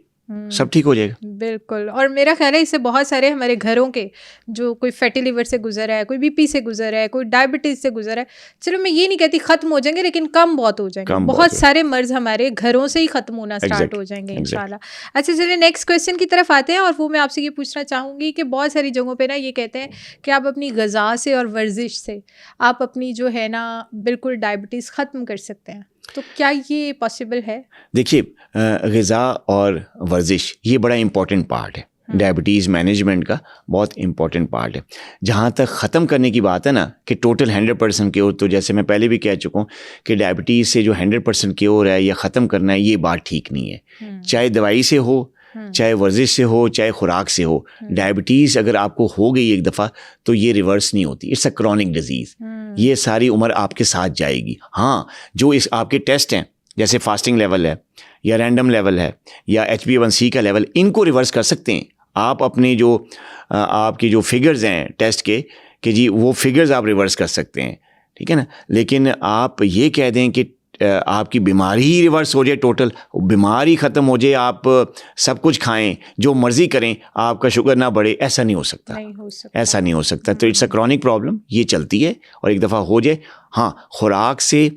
सब ठीक हो जाएगा। बिल्कुल। और मेरा ख्याल है इससे बहुत सारे हमारे घरों के, जो कोई फैटी लिवर से गुजर है, कोई बीपी से गुजर है, कोई डायबिटीज से गुजर है, चलो मैं ये नहीं कहती खत्म हो जाएंगे, लेकिन कम बहुत हो जाएंगे। बहुत सारे मर्ज हमारे घरों से ही खत्म होना स्टार्ट हो जाएंगे इंशाल्लाह। अच्छा चलिए नेक्स्ट क्वेश्चन की तरफ आते हैं, और वो मैं आपसे ये पूछना चाहूँगी कि बहुत सारी जगहों पर ना ये कहते हैं कि आप अपनी ग़िज़ा से और वर्जिश से आप अपनी जो है ना बिल्कुल डायबिटीज़ ख़त्म कर सकते हैं, तो क्या ये पॉसिबल है? देखिए, ग़िज़ा और वर्जिश ये बड़ा इम्पॉर्टेंट पार्ट है, डायबिटीज़ मैनेजमेंट का बहुत इम्पॉर्टेंट पार्ट है। जहाँ तक ख़त्म करने की बात है ना कि टोटल 100% क्योर, तो जैसे मैं पहले भी कह चुका हूँ कि डायबिटीज़ से जो 100% क्योर है या ख़त्म करना है, ये बात ठीक नहीं है। चाहे दवाई से हो, चाहे वर्जिश से हो, चाहे खुराक से हो, डायबिटीज़ अगर आपको हो गई एक दफ़ा तो ये रिवर्स नहीं होती, इट्स अ क्रॉनिक डिजीज़, ये सारी उम्र आपके साथ जाएगी। हाँ, जो इस आपके टेस्ट हैं, जैसे फास्टिंग लेवल है या रैंडम लेवल है या HbA1c का लेवल, इनको रिवर्स कर सकते हैं आप। अपने जो आपके जो फिगर्स हैं टेस्ट के, कि जी वो फिगर्स आप रिवर्स कर सकते हैं, ठीक है ना। लेकिन आप ये कह दें कि आपकी बीमारी ही रिवर्स हो जाए, टोटल बीमारी ख़त्म हो जाए, आप सब कुछ खाएं, जो मर्ज़ी करें, आपका शुगर ना बढ़े, ऐसा नहीं हो सकता, ऐसा नहीं हो सकता। तो इट्स अ क्रॉनिक प्रॉब्लम, ये चलती है, और एक दफ़ा हो जाए, हाँ, खुराक से,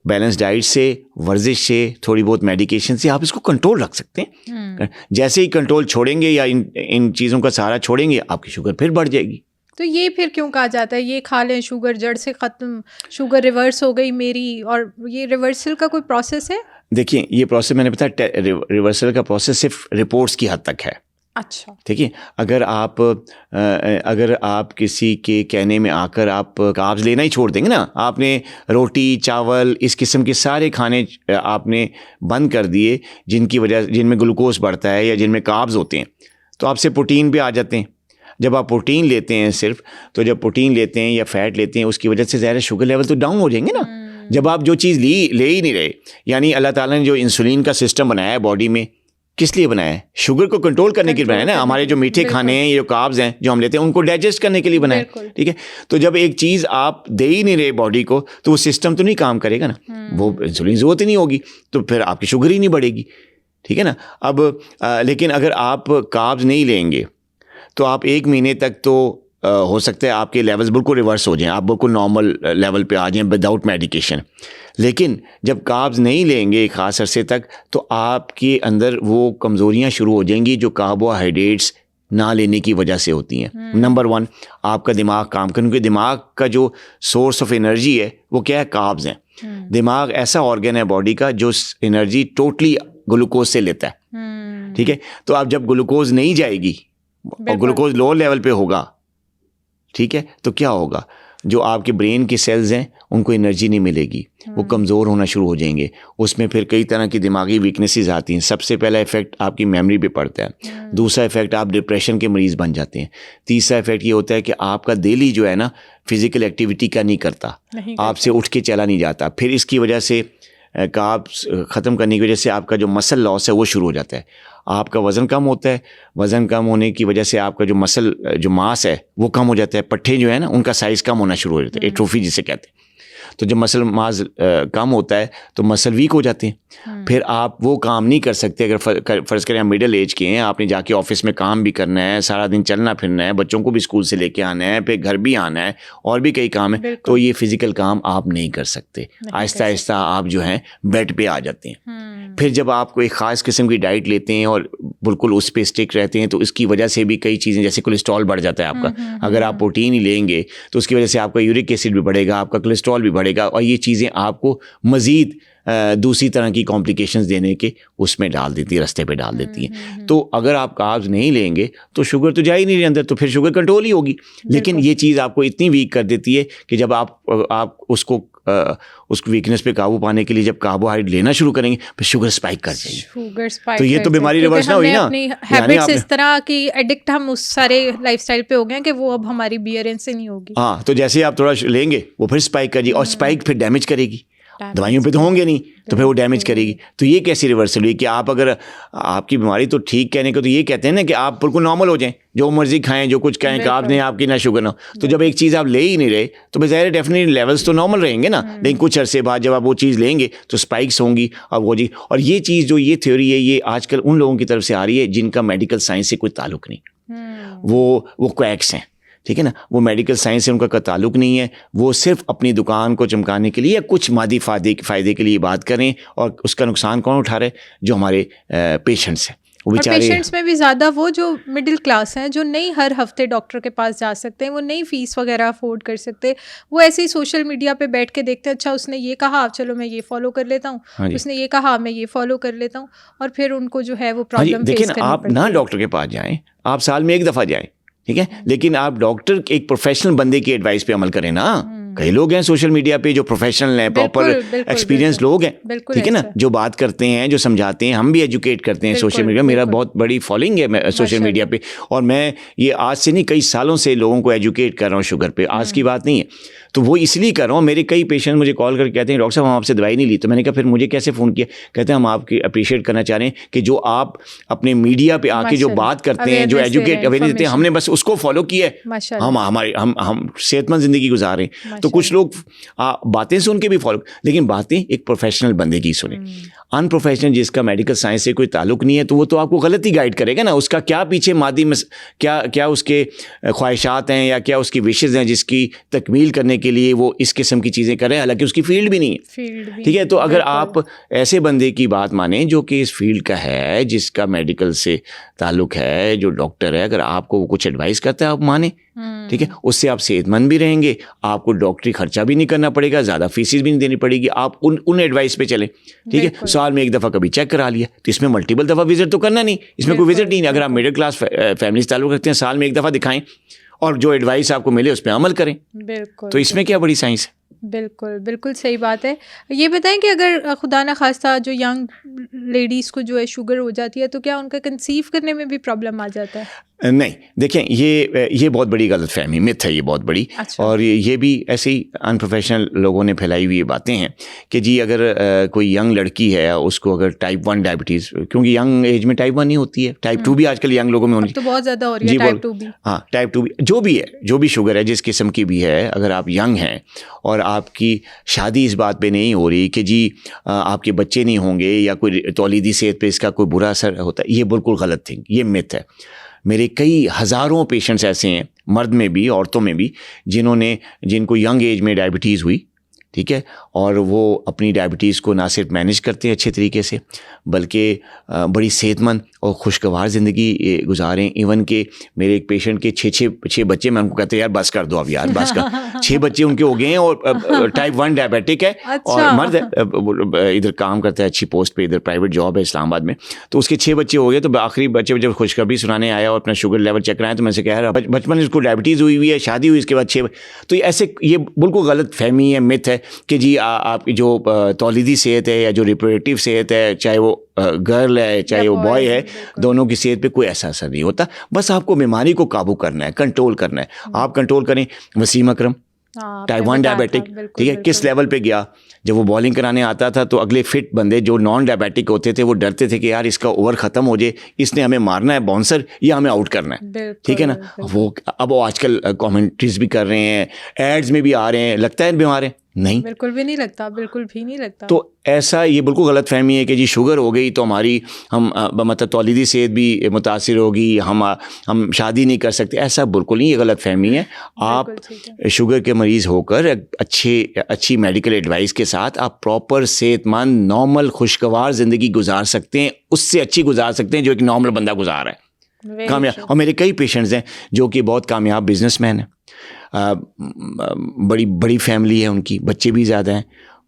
बैलेंस डाइट से, वर्जिश से, थोड़ी बहुत मेडिकेशन से आप इसको कंट्रोल रख सकते हैं। जैसे ही कंट्रोल छोड़ेंगे या इन चीज़ों का सहारा छोड़ेंगे, आपकी शुगर फिर बढ़ जाएगी। तो ये फिर क्यों कहा जाता है ये खा लें शुगर जड़ से ख़त्म, शुगर रिवर्स हो गई मेरी, और ये रिवर्सल का कोई प्रोसेस है? देखिए, ये प्रोसेस मैंने बताया, रिवर्सल का प्रोसेस सिर्फ रिपोर्ट्स की हद तक है। अच्छा, ठीक है। अगर आप किसी के कहने में आकर आप कार्ब्स लेना ही छोड़ देंगे ना, आपने रोटी चावल इस किस्म के सारे खाने आपने बंद कर दिए जिनमें ग्लूकोज बढ़ता है या जिनमें कार्ब्स होते हैं, तो आपसे प्रोटीन पे आ जाते हैं। जब आप प्रोटीन लेते हैं सिर्फ, तो जब प्रोटीन लेते हैं या फैट लेते हैं उसकी वजह से ज़ाहिर शुगर लेवल तो डाउन हो जाएंगे ना। जब आप जो चीज़ ले ही नहीं रहे, यानी अल्लाह ताला ने जो इंसुलिन का सिस्टम बनाया है बॉडी में, किस लिए बनाया है? शुगर को कंट्रोल करने के लिए बनाया है ना। हमारे जो मीठे खाने हैं, ये जो कार्ब्स हैं जो हम लेते हैं, उनको डाइजेस्ट करने के लिए बनाया है, ठीक है। तो जब एक चीज़ आप दे ही नहीं रहे बॉडी को, तो वो सिस्टम तो नहीं काम करेगा ना, वो इंसुलिन ज़रूरत ही नहीं होगी, तो फिर आपकी शुगर ही नहीं बढ़ेगी, ठीक है ना। अब लेकिन अगर आप कार्ब्स नहीं लेंगे तो आप 1 महीने तक तो हो सकता है आपके लेवल्स बिल्कुल रिवर्स हो जाएं, आप बिल्कुल नॉर्मल लेवल पे आ जाएं विदाउट मेडिकेशन। लेकिन जब कार्ब्स नहीं लेंगे एक ख़ास अरसे तक, तो आपके अंदर वो कमज़ोरियाँ शुरू हो जाएंगी जो कार्बोहाइड्रेट्स ना लेने की वजह से होती हैं। नंबर 1, आपका दिमाग काम करने, क्योंकि दिमाग का जो सोर्स ऑफ एनर्जी है वो क्या है? कार्ब्स हैं। दिमाग ऐसा ऑर्गन है बॉडी का जो एनर्जी टोटली ग्लूकोज से लेता है, ठीक है। तो आप जब ग्लूकोज नहीं जाएगी और ग्लूकोज लो लेवल पे होगा, ठीक है, तो क्या होगा? जो आपके ब्रेन के सेल्स हैं उनको एनर्जी नहीं मिलेगी, वो कमज़ोर होना शुरू हो जाएंगे। उसमें फिर कई तरह की दिमागी वीकनेसेस आती हैं। सबसे पहला इफेक्ट आपकी मेमोरी पे पड़ता है, दूसरा इफेक्ट आप डिप्रेशन के मरीज़ बन जाते हैं, तीसरा इफेक्ट ये होता है कि आपका डेली जो है ना फिज़िकल एक्टिविटी का नहीं करता, आपसे उठ के चला नहीं जाता। फिर इसकी वजह से कार्ब्स ख़त्म करने की वजह से आपका जो मसल लॉस है वो शुरू हो जाता है, आपका वज़न कम होता है, वज़न कम होने की वजह से आपका जो मसल जो मास है वो कम हो जाता है, पट्टे जो है ना उनका साइज़ कम होना शुरू हो जाता है, एट्रोफी जिसे कहते हैं। तो जब मसल मास कम होता है तो मसल वीक हो जाते हैं, फिर आप वो काम नहीं कर सकते। अगर फ़र्ज़ करें आप मिडिल एज के हैं, आपने जाके ऑफिस में काम भी करना है, सारा दिन चलना फिरना है, बच्चों को भी स्कूल से लेके आना है, फिर घर भी आना है, और भी कई काम है, तो ये फ़िज़िकल काम आप नहीं कर सकते। आहिस्ता आहिस्ता आप जो हैं बेड पे आ जाते हैं। फिर जब आप कोई ख़ास किस्म की डाइट लेते हैं और बिल्कुल उस पर स्टिक रहते हैं, तो इसकी वजह से भी कई चीज़ें, जैसे कोलेस्ट्रॉल बढ़ जाता है आपका। अगर आप प्रोटीन ही लेंगे तो उसकी वजह से आपका यूरिक एसिड भी बढ़ेगा, आपका कोलेस्ट्रॉल भी बढ़ेगा, और ये चीज़ें आपको मज़ीद दूसरी तरह की कॉम्प्लिकेशंस देने के उसमें डाल देती है, रास्ते पे डाल देती है। तो अगर आप कार्ब्स नहीं लेंगे तो शुगर तो जा ही नहीं अंदर, तो फिर शुगर कंट्रोल ही होगी। लेकिन ये चीज़ आपको इतनी वीक कर देती है कि जब आप उसको उस वीकनेस पे काबू पाने के लिए जब कार्बोहाइड्रेट लेना शुरू करेंगे फिर शुगर स्पाइक कर जाएगी। तो ये तो बीमारी रिवर्स ना हुई ना, अपनी हैबिट्स इस तरह की एडिक्ट हम उस सारे लाइफस्टाइल पे हो गए कि वो अब हमारी बियरेंस से नहीं होगी। हाँ, तो जैसे आप थोड़ा लेंगे वो फिर स्पाइक कर जाएगी, और स्पाइक फिर डैमेज करेगी। दवाइयों पे तो होंगे नहीं, तो फिर वो डैमेज करेगी। तो ये कैसी रिवर्सल हुई कि आप अगर आपकी बीमारी तो ठीक कहने को तो ये कहते हैं ना कि आप बिल्कुल नॉर्मल हो जाएं, जो मर्जी खाएं, जो कुछ खाएं, कार्ब्स नहीं आपकी ना शुगर ना। तो जब एक चीज़ आप ले ही नहीं रहे तो ज़ाहिर डेफिनेटली लेवल्स तो नॉर्मल रहेंगे ना, लेकिन कुछ अरसे बाद जब आप वो चीज़ लेंगे तो स्पाइक्स होंगी। अब वो जी, और ये चीज़ जो ये थ्योरी है ये आजकल उन लोगों की तरफ से आ रही है जिनका मेडिकल साइंस से कोई ताल्लुक नहीं, वो क्वैक्स हैं, ठीक है ना। वो मेडिकल साइंस से उनका ताल्लुक नहीं है, वो सिर्फ अपनी दुकान को चमकाने के लिए या कुछ मादी फ़ायदे के लिए बात करें, और उसका नुकसान कौन उठा रहे? जो हमारे पेशेंट्स हैं, वो बेचारे। पेशेंट्स में भी ज़्यादा वो जो मिडिल क्लास हैं, जो नहीं हर हफ्ते डॉक्टर के पास जा सकते हैं, वो नहीं फीस वगैरह अफोर्ड कर सकते, वो ऐसे ही सोशल मीडिया पे बैठ के देखते हैं, अच्छा उसने ये कहा चलो मैं ये फॉलो कर लेता हूँ, उसने ये कहा मैं ये फॉलो कर लेता हूँ, और फिर उनको जो है वो प्रॉब्लम फेस करनी पड़ती है। आप ना डॉक्टर के पास जाएँ, आप साल में 1 दफ़ा जाएँ, ठीक है, लेकिन आप डॉक्टर एक प्रोफेशनल बंदे की एडवाइस पे अमल करें ना। कई लोग हैं सोशल मीडिया पे जो प्रोफेशनल हैं, प्रॉपर एक्सपीरियंस लोग हैं, ठीक है ना, जो बात करते हैं, जो समझाते हैं। हम भी एजुकेट करते हैं सोशल मीडिया, मेरा बहुत बड़ी फॉलोइंग है सोशल मीडिया पे, और मैं ये आज से नहीं कई सालों से लोगों को एजुकेट कर रहा हूँ शुगर पे, आज की बात नहीं है। तो वो इसलिए कर रहा हूँ, मेरे कई पेशेंट मुझे कॉल करके कहते हैं डॉक्टर साहब हम आपसे दवाई नहीं ली। तो मैंने कहा फिर मुझे कैसे फ़ोन किया? कहते हैं हम आपकी अप्रिशिएट करना चाह रहे हैं कि जो आप अपने मीडिया पे आके जो बात करते हैं, जो एजुकेट अवेयरनेस देते हैं, हमने बस उसको फॉलो किया है, हम सेहतमंद ज़िंदगी गुजार रहे हैं। तो कुछ लोग बातें सुन के भी फॉलो, लेकिन बातें एक प्रोफेशनल बंदे की सुने। अनप्रोफेशनल जिसका मेडिकल साइंस से कोई ताल्लुक नहीं है, तो वो तो आपको गलत ही गाइड करेगा ना। उसका क्या पीछे मादी में क्या उसके ख्वाहिशात हैं या क्या उसकी विशेज़ हैं जिसकी तकमील करने के लिए वो इस किस्म की चीज़ें कर रहे हैं, हालांकि उसकी फील्ड भी नहीं है, ठीक है। तो अगर आप ऐसे बंदे की बात माने जो कि इस फील्ड का है, जिसका मेडिकल से ताल्लुक है, जो डॉक्टर है, अगर आपको वो कुछ एडवाइस करता है आप माने, ठीक है, उससे आप सेहतमंद भी रहेंगे, आपको डॉक्टरी खर्चा भी नहीं करना पड़ेगा, ज़्यादा फीसिस भी नहीं देनी पड़ेगी, आप उन एडवाइस पे चलें, ठीक है। साल में 1 दफ़ा कभी चेक करा लिया, तो इसमें मल्टीपल दफ़ा विजिट तो करना नहीं, इसमें कोई विजिट नहीं। अगर आप मिडिल क्लास फैमिली से ताल्लुक रखते हैं, साल में 1 दफ़ा दिखाएं और जो एडवाइस आपको मिले उस पर अमल करें। बिल्कुल, तो इसमें क्या बड़ी साइंस है? बिल्कुल सही बात है। ये बताएं कि अगर खुदा ना खास्ता जो यंग लेडीज़ को जो है शुगर हो जाती है, तो क्या उनका कंसीव करने में भी प्रॉब्लम आ जाता है? नहीं, देखें ये बहुत बड़ी गलतफहमी, मिथ है ये बहुत बड़ी। अच्छा। और ये भी ऐसे ही अनप्रोफेशनल लोगों ने फैलाई हुई बातें हैं कि जी अगर कोई यंग लड़की है उसको अगर टाइप 1 डायबिटीज़, क्योंकि यंग एज में टाइप 1 ही होती है, टाइप 2 भी आजकल यंग लोगों में होनी, तो बहुत ज़्यादा हो रही है टाइप 2 भी। हाँ, टाइप 2 भी, जो भी है, जो भी शुगर है जिस किस्म की भी है, अगर आप यंग हैं और आपकी शादी इस बात पे नहीं हो रही कि जी आपके बच्चे नहीं होंगे या कोई तौलीदी सेहत पे इसका कोई बुरा असर होता है, ये बिल्कुल गलत थिंग, ये मिथ है। मेरे कई हज़ारों पेशेंट्स ऐसे हैं, मर्द में भी औरतों में भी, जिनको यंग एज में डायबिटीज़ हुई, ठीक है, और वो अपनी डायबिटीज़ को ना सिर्फ मैनेज करते हैं अच्छे तरीके से, बल्कि बड़ी सेहतमंद और खुशगवार ज़िंदगी गुजारें। इवन के मेरे एक पेशेंट के छः बच्चे, मैं उनको कहते हैं यार बस कर दो अब यार, बस कर 6 बच्चे उनके हो गए हैं और टाइप 1 डायबिटिक है। अच्छा। और मर्द है, इधर काम करता है अच्छी पोस्ट पे, इधर प्राइवेट जॉब है इस्लामाबाद में, तो उसके 6 बच्चे हो गए। तो आखिरी बच्चे जब खुशखबरी सुनाने आया और अपना शुगर लेवल चेक कराया तो मैं से कह रहा बचपन में इसको डायबिटीज़ हुई है, शादी हुई इसके बाद 6, तो ऐसे ये बिल्कुल गलत फहमी है, मिथ है कि जी आपकी जो तौलीदी सेहत है या जो रिप्रोडक्टिव सेहत है, चाहे वो गर्ल है चाहे वो बॉय है, दोनों की सेहत पे कोई ऐसा असर नहीं होता। बस आपको बीमारी को काबू करना है, कंट्रोल करना है। आप कंट्रोल करें। वसीम अकरम टाइप 1 डायबिटिक, ठीक है, किस लेवल पे गया, जब वो बॉलिंग कराने आता था तो अगले फिट बंदे जो नॉन डायबिटिक होते थे वो डरते थे कि यार इसका ओवर ख़त्म हो जाए, इसने हमें मारना है बाउंसर या हमें आउट करना है, ठीक है ना। वो आजकल कमेंट्रीज भी कर रहे हैं, एड्स में भी आ रहे हैं, लगता है बीमार है, नहीं, बिल्कुल भी नहीं लगता, बिल्कुल भी नहीं लगता। तो ऐसा ये बिल्कुल गलत फहमी है कि जी शुगर हो गई तो हमारी मतलब तौलीदी सेहत भी मुतासिर होगी, हम शादी नहीं कर सकते, ऐसा बिल्कुल नहीं, ये गलत फहमी है। आप शुगर के मरीज़ होकर अच्छी मेडिकल एडवाइस के साथ आप प्रॉपर सेहतमंद नॉर्मल खुशगवार ज़िंदगी गुजार सकते हैं, उससे अच्छी गुजार सकते हैं जो एक नॉर्मल बंदा गुजार रहा है, कामयाब। और मेरे कई पेशेंट्स हैं जो कि बहुत कामयाब बिजनेसमैन हैं, बड़ी फैमिली है उनकी, बच्चे भी ज़्यादा हैं,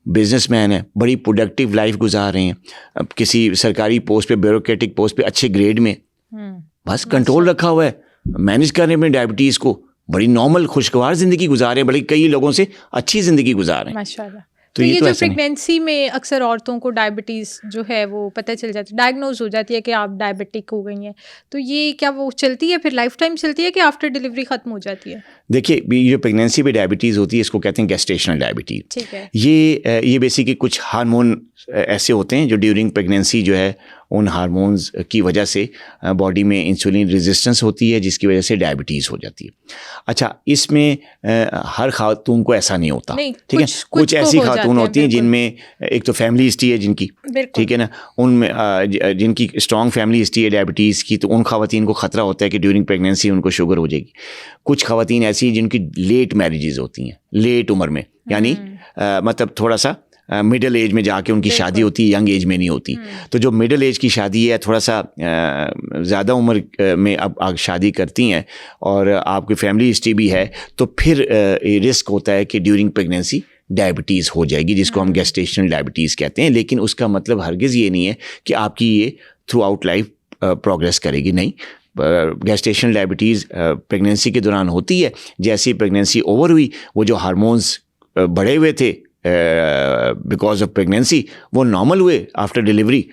बिजनेसमैन है, बड़ी प्रोडक्टिव लाइफ गुजार रहे हैं, अब किसी सरकारी पोस्ट पे, ब्यूरोक्रेटिक पोस्ट पे, अच्छे ग्रेड में, बस कंट्रोल रखा हुआ है, मैनेज कर रहे हैं अपनी डायबिटीज़ को, बड़ी नॉर्मल खुशगवार ज़िंदगी गुजार रहे हैं, बड़ी कई लोगों से अच्छी ज़िंदगी गुजार रहे हैं माशाल्लाह। तो ये जो प्रेगनेंसी में अक्सर औरतों को डायबिटीज़ जो है वो पता चल जाती है, डायग्नोज हो जाती है कि आप डायबिटिक हो गई हैं, तो ये क्या वो चलती है फिर लाइफ टाइम चलती है कि आफ्टर डिलीवरी ख़त्म हो जाती है? देखिए, ये जो प्रेगनेंसी में डायबिटीज़ होती है इसको कहते हैं गेस्टेशनल डायबिटीज़, ठीक है। ये बेसिकली कुछ हार्मोन ऐसे होते हैं जो ड्यूरिंग प्रेगनेंसी जो है उन हार्मोन्स की वजह से बॉडी में इंसुलिन रेजिस्टेंस होती है जिसकी वजह से डायबिटीज़ हो जाती है। अच्छा, इसमें हर खातून को ऐसा नहीं होता, ठीक है, कुछ ऐसी खातून होती हैं जिनमें एक तो फैमिली हिस्ट्री है जिनकी, ठीक है ना, उनमें जिनकी स्ट्रॉन्ग फैमिली हिस्ट्री है डायबिटीज़ की, तो उन खवातीन को ख़तरा होता है कि ड्यूरिंग प्रेगनेंसी उनको शुगर हो जाएगी। कुछ खवातीन ऐसी हैं जिनकी लेट मैरिजेज होती हैं, लेट उम्र में, यानी मतलब थोड़ा सा मिडिल एज में जाके उनकी शादी होती है, यंग एज में नहीं होती। तो जो मिडिल एज की शादी है, थोड़ा सा ज़्यादा उम्र में अब शादी करती हैं और आपकी फैमिली हिस्ट्री भी है, तो फिर रिस्क होता है कि ड्यूरिंग प्रेगनेंसी डायबिटीज़ हो जाएगी, जिसको हम गेस्टेशनल डायबिटीज़ कहते हैं। लेकिन उसका मतलब हरगिज़ ये नहीं है कि आपकी ये थ्रू आउट लाइफ प्रोग्रेस करेगी, नहीं। गेस्टेशनल डायबिटीज़ प्रेगनेंसी के दौरान होती है, जैसे ही प्रेगनेंसी ओवर हुई वो जो हार्मोन्स बढ़े हुए थे बिकॉज ऑफ प्रेगनेंसी वो नॉर्मल हुए आफ्टर डिलीवरी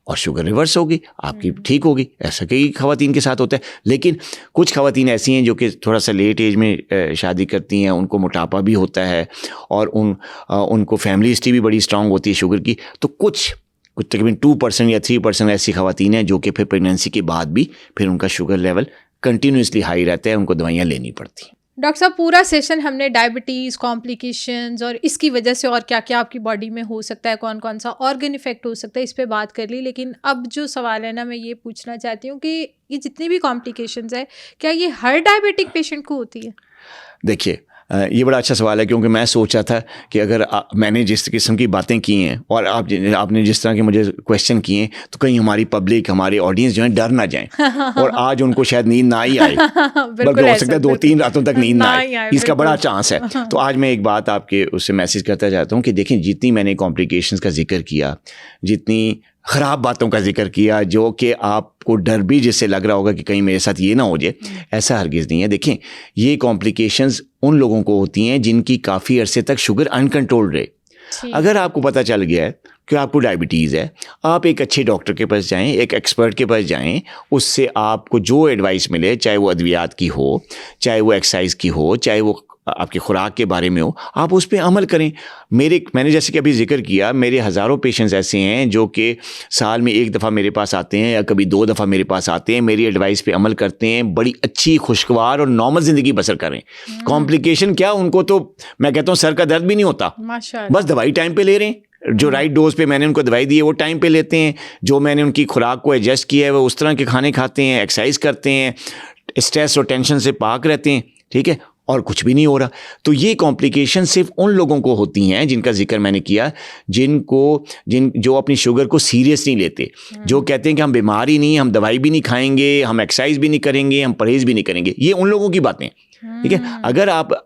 और शुगर रिवर्स होगी, आपकी ठीक होगी। ऐसा कई खवातीन के साथ होता है। लेकिन कुछ खवातीन ऐसी हैं जो कि थोड़ा सा लेट एज में शादी करती हैं, उनको मोटापा भी होता है और उनको फैमिली हिस्ट्री भी बड़ी स्ट्रांग होती है शुगर की। तो कुछ तकरीबन 2% या 3% ऐसी खवातीन हैं जो कि फिर प्रेगनेंसी के बाद भी फिर उनका शुगर लेवल कंटिन्यूसली हाई रहता है, उनको दवाइयाँ लेनी पड़ती हैं। डॉक्टर साहब, पूरा सेशन हमने डायबिटीज़, कॉम्प्लिकेशंस और इसकी वजह से और क्या क्या आपकी बॉडी में हो सकता है, कौन कौन सा ऑर्गन इफेक्ट हो सकता है, इस पे बात कर ली। लेकिन अब जो सवाल है ना, मैं ये पूछना चाहती हूँ कि ये जितनी भी कॉम्प्लिकेशंस है, क्या ये हर डायबिटिक पेशेंट को होती है? देखिए, ये बड़ा अच्छा सवाल है, क्योंकि मैं सोचा था कि अगर मैंने जिस किस्म की बातें की हैं और आपने जिस तरह के मुझे क्वेश्चन किए हैं, तो कहीं हमारी पब्लिक, हमारी ऑडियंस जो है डर ना जाएं और आज उनको शायद नींद ना ही आए, बल्कि हो सकता है 2-3 रातों तक नींद ना आए, इसका बड़ा चांस है। तो आज मैं एक बात आपके उससे मैसेज करता जाता हूँ कि देखें, जितनी मैंने कॉम्प्लिकेशंस का जिक्र किया, जितनी ख़राब बातों का जिक्र किया, जो कि आपको डर भी जिससे लग रहा होगा कि कहीं मेरे साथ ये ना हो जाए, ऐसा हरगिज़ नहीं है। देखें, ये कॉम्प्लिकेशंस उन लोगों को होती हैं जिनकी काफ़ी अरसे तक शुगर अनकंट्रोल्ड रहे, अगर आपको पता चल गया है कि आपको डायबिटीज़ है, आप एक अच्छे डॉक्टर के पास जाएं, एक एक्सपर्ट के पास जाएं, उससे आपको जो एडवाइस मिले, चाहे वो अद्वियात की हो, चाहे वो एक्सरसाइज की हो, चाहे वो आपकी खुराक के बारे में हो, आप उस पर अमल करें। मैंने जैसे कि अभी जिक्र किया, मेरे हज़ारों पेशेंट्स ऐसे हैं जो कि साल में एक दफ़ा मेरे पास आते हैं या कभी 2 दफ़ा मेरे पास आते हैं, मेरी एडवाइस पे अमल करते हैं, बड़ी अच्छी खुशगवार और नॉर्मल ज़िंदगी बसर करें। कॉम्प्लिकेशन क्या, उनको तो मैं कहता हूँ सर का दर्द भी नहीं होता, बस दवाई टाइम पे ले रहे हैं, जो राइट डोज पे मैंने उनको दवाई दी है वो टाइम पे लेते हैं, जो मैंने उनकी खुराक को एडजस्ट किया है वो उस तरह के खाने खाते हैं, एक्सरसाइज करते हैं, स्ट्रेस और टेंशन से पाक रहते हैं, ठीक है, और कुछ भी नहीं हो रहा। तो ये कॉम्प्लिकेशन सिर्फ उन लोगों को होती हैं जिनका जिक्र मैंने किया, जो अपनी शुगर को सीरियस नहीं लेते, जो कहते हैं कि हम बीमार ही नहीं, हम दवाई भी नहीं खाएंगे, हम एक्सरसाइज भी नहीं करेंगे, हम परहेज भी नहीं करेंगे। ये उन लोगों की बातें, ठीक है। अगर आप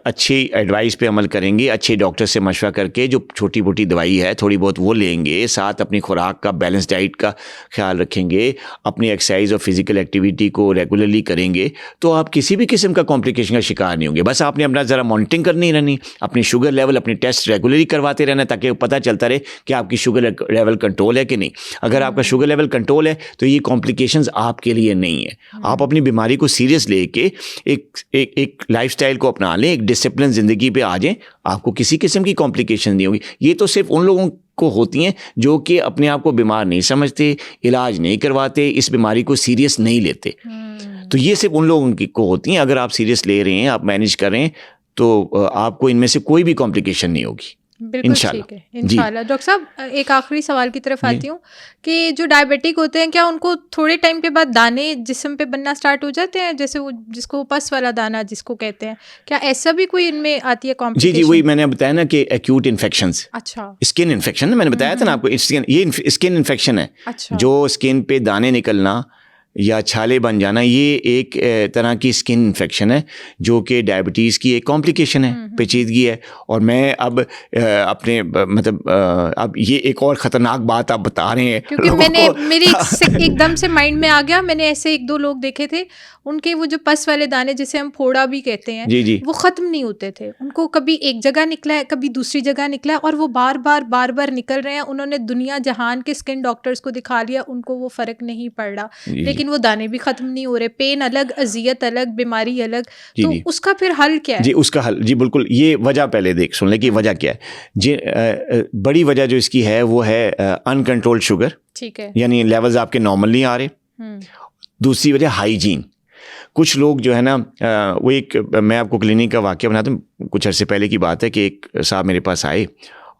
अच्छी एडवाइस पे अमल करेंगे, अच्छे डॉक्टर से मशवरा करके, जो छोटी मोटी दवाई है थोड़ी बहुत वो लेंगे, साथ अपनी खुराक का बैलेंस डाइट का ख्याल रखेंगे, अपनी एक्सरसाइज और फिजिकल एक्टिविटी को रेगुलरली करेंगे, तो आप किसी भी किस्म का कॉम्प्लिकेशन का शिकार नहीं होंगे। बस आपने अपना ज़रा मॉनिटरिंग करनी रहनी, अपनी शुगर लेवल, अपने टेस्ट रेगुलरली करवाते रहना, ताकि पता चलता रहे कि आपकी शुगर लेवल कंट्रोल है कि नहीं। अगर आपका शुगर लेवल कंट्रोल है तो ये कॉम्प्लिकेशंस आपके लिए नहीं है। आप अपनी बीमारी को सीरियस लेके एक लाइफस्टाइल को अपना लें, एक डिसिप्लिन ज़िंदगी पे आ जाएं, आपको किसी किस्म की कॉम्प्लिकेशन नहीं होगी। ये तो सिर्फ उन लोगों को होती हैं जो कि अपने आप को बीमार नहीं समझते, इलाज नहीं करवाते, इस बीमारी को सीरियस नहीं लेते। तो ये सिर्फ उन लोगों को होती हैं। अगर आप सीरियस ले रहे हैं, आप मैनेज कर रहे हैं, तो आपको इनमें से कोई भी कॉम्प्लिकेशन नहीं होगी, बिल्कुल ठीक है इंशाल्लाह। डॉक्टर साहब, एक आखिरी सवाल की तरफ आती हूँ कि जो डायबिटिक होते हैं, क्या उनको थोड़े टाइम के बाद दाने जिस्म पे बनना स्टार्ट हो जाते हैं, जैसे वो जिसको पस वाला दाना जिसको कहते हैं, क्या ऐसा भी कोई इनमें आती है कॉम्प्लिकेशन? जी, वही मैंने बताया ना कि एक्यूट इन्फेक्शंस, अच्छा, स्किन इन्फेक्शन, मैंने बताया था ना आपको, ये स्किन इन्फेक्शन है। अच्छा। जो स्किन पे दाने निकलना या छाले बन जाना, ये एक तरह की स्किन इन्फेक्शन है जो कि डायबिटीज़ की एक कॉम्प्लिकेशन है, पेचीदगी है। और मैं अब अपने अब ये एक और ख़तरनाक बात आप बता रहे हैं, क्योंकि मेरे एकदम से माइंड में आ गया। मैंने ऐसे 1-2 लोग देखे थे, उनके वो जो पस वाले दाने जिसे हम फोड़ा भी कहते हैं, जी, वो ख़त्म नहीं होते थे। उनको कभी एक जगह निकला है, कभी दूसरी जगह निकला है, और वो बार बार निकल रहे हैं। उन्होंने दुनिया जहान के स्किन डॉक्टर्स को दिखा लिया, उनको वो फ़र्क नहीं पड़ रहा, लेकिन वो दाने भी ख़त्म नहीं हो रहे। पेन अलग, अजियत अलग, बीमारी अलग। तो उसका फिर हल क्या है? जी, उसका हल, जी बिल्कुल, ये वजह पहले सुन लें कि वजह क्या है। जी, बड़ी वजह जो इसकी है वो है अनकंट्रोल्ड शुगर, ठीक है, यानी लेवल्स आपके नॉर्मल नहीं आ रहे। दूसरी वजह हाइजीन। कुछ लोग जो है ना, वो मैं आपको क्लिनिक का वाक़या बनाता हूँ। कुछ अर्से पहले की बात है कि एक साहब मेरे पास आए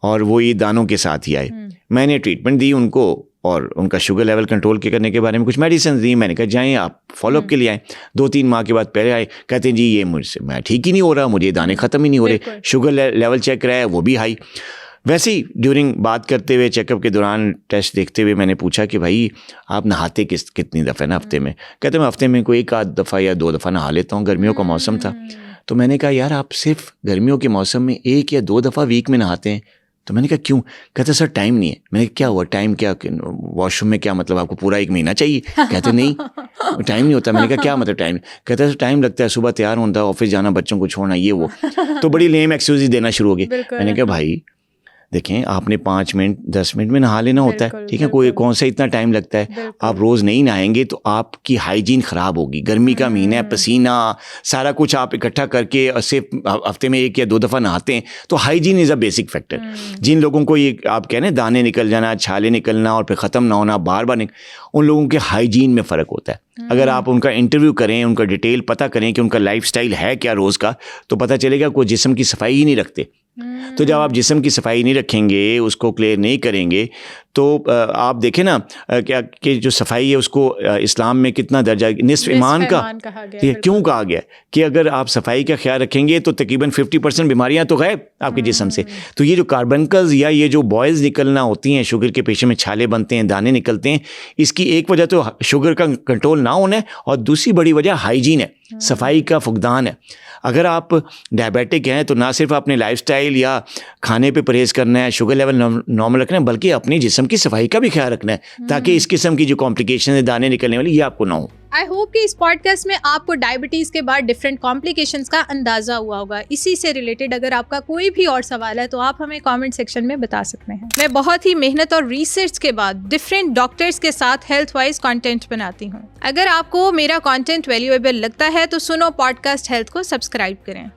और वो ये दानों के साथ ही आए। मैंने ट्रीटमेंट दी उनको और उनका शुगर लेवल कंट्रोल करने के बारे में कुछ मेडिसिन दी। मैंने कहा जाएं आप फॉलोअप के लिए आए। 2-3 माह के बाद पहले आए, कहते हैं जी ये मुझसे मैं ठीक ही नहीं हो रहा, मुझे दाने ख़त्म ही नहीं हो रहे, शुगर लेवल चेक कराया वो भी हाई। वैसे ही ड्यूरिंग बात करते हुए, चेकअप के दौरान, टेस्ट देखते हुए मैंने पूछा कि भाई आप नहाते कितनी दफ़ा ना हफ्ते में? कहते मैं हफ्ते में कोई 1-8 दफ़ा या 2 दफ़ा नहा लेता हूँ, गर्मियों का मौसम था। तो मैंने कहा यार आप सिर्फ गर्मियों के मौसम में 1 या 2 दफ़ा वीक में नहाते हैं। तो मैंने कहा क्यों? कहते सर टाइम नहीं है। मैंने कहा क्या हुआ, टाइम क्या, वॉशरूम में क्या मतलब आपको पूरा 1 महीना चाहिए? कहते नहीं टाइम नहीं होता। मैंने कहा क्या मतलब टाइम? कहते सर टाइम लगता है, सुबह तैयार होता है, ऑफिस जाना, बच्चों को छोड़ना, ये वो। तो बड़ी लेम एक्सक्यूज देना शुरू हो गई। मैंने कहा भाई देखें, आपने 5 मिनट 10 मिनट में नहा लेना होता है, ठीक है, कोई कौन सा इतना टाइम लगता है। आप रोज़ नहीं नहाएंगे तो आपकी हाइजीन ख़राब होगी। गर्मी का महीना है, पसीना सारा कुछ आप इकट्ठा करके और सिर्फ हफ्ते में 1 या 2 दफ़ा नहाते हैं, तो hygiene is a basic factor. जिन लोगों को ये आप कह रहे हैं दाने निकल जाना, छाले निकलना और फिर ख़त्म ना होना, बार बार उन लोगों के हाइजीन में फ़र्क होता है। अगर आप उनका इंटरव्यू करें, उनका डिटेल पता करें कि उनका लाइफस्टाइल है क्या रोज़ का, तो पता चलेगा कोई जिस्म की सफाई ही नहीं रखते। तो जब आप जिस्म की सफाई नहीं रखेंगे, उसको क्लियर नहीं करेंगे, तो आप देखें ना क्या कि जो सफाई है उसको इस्लाम में कितना दर्जा, निस्फ ईमान का क्यों कहा गया कि अगर आप सफाई का ख्याल रखेंगे तो तकरीबन 50% बीमारियां तो गायब आपके जिस्म से। तो ये जो कार्बनकल्स या ये जो बॉयल्स निकलना होती हैं, शुगर के पेशेंट में छाले बनते हैं, दाने निकलते हैं, इसकी एक वजह तो शुगर का कंट्रोल ना होना है और दूसरी बड़ी वजह हाइजीन है, सफाई का फुकदान है। अगर आप डायबिटिक हैं तो ना सिर्फ अपने लाइफस्टाइल या खाने पे परहेज़ करना है, शुगर लेवल नॉर्मल रखना है, बल्कि अपने जिस्म की सफाई का भी ख्याल रखना है, ताकि इस किस्म की जो कॉम्प्लिकेशन है, दाने निकलने वाली, ये आपको ना हो। आई होप कि इस पॉडकास्ट में आपको डायबिटीज़ के बाद डिफरेंट कॉम्प्लिकेशंस का अंदाज़ा हुआ होगा। इसी से रिलेटेड अगर आपका कोई भी और सवाल है तो आप हमें कमेंट सेक्शन में बता सकते हैं। मैं बहुत ही मेहनत और रिसर्च के बाद डिफरेंट डॉक्टर्स के साथ हेल्थ वाइज कंटेंट बनाती हूँ। अगर आपको मेरा कंटेंट वैल्यूएबल लगता है तो सुनो पॉडकास्ट हेल्थ को सब्सक्राइब करें।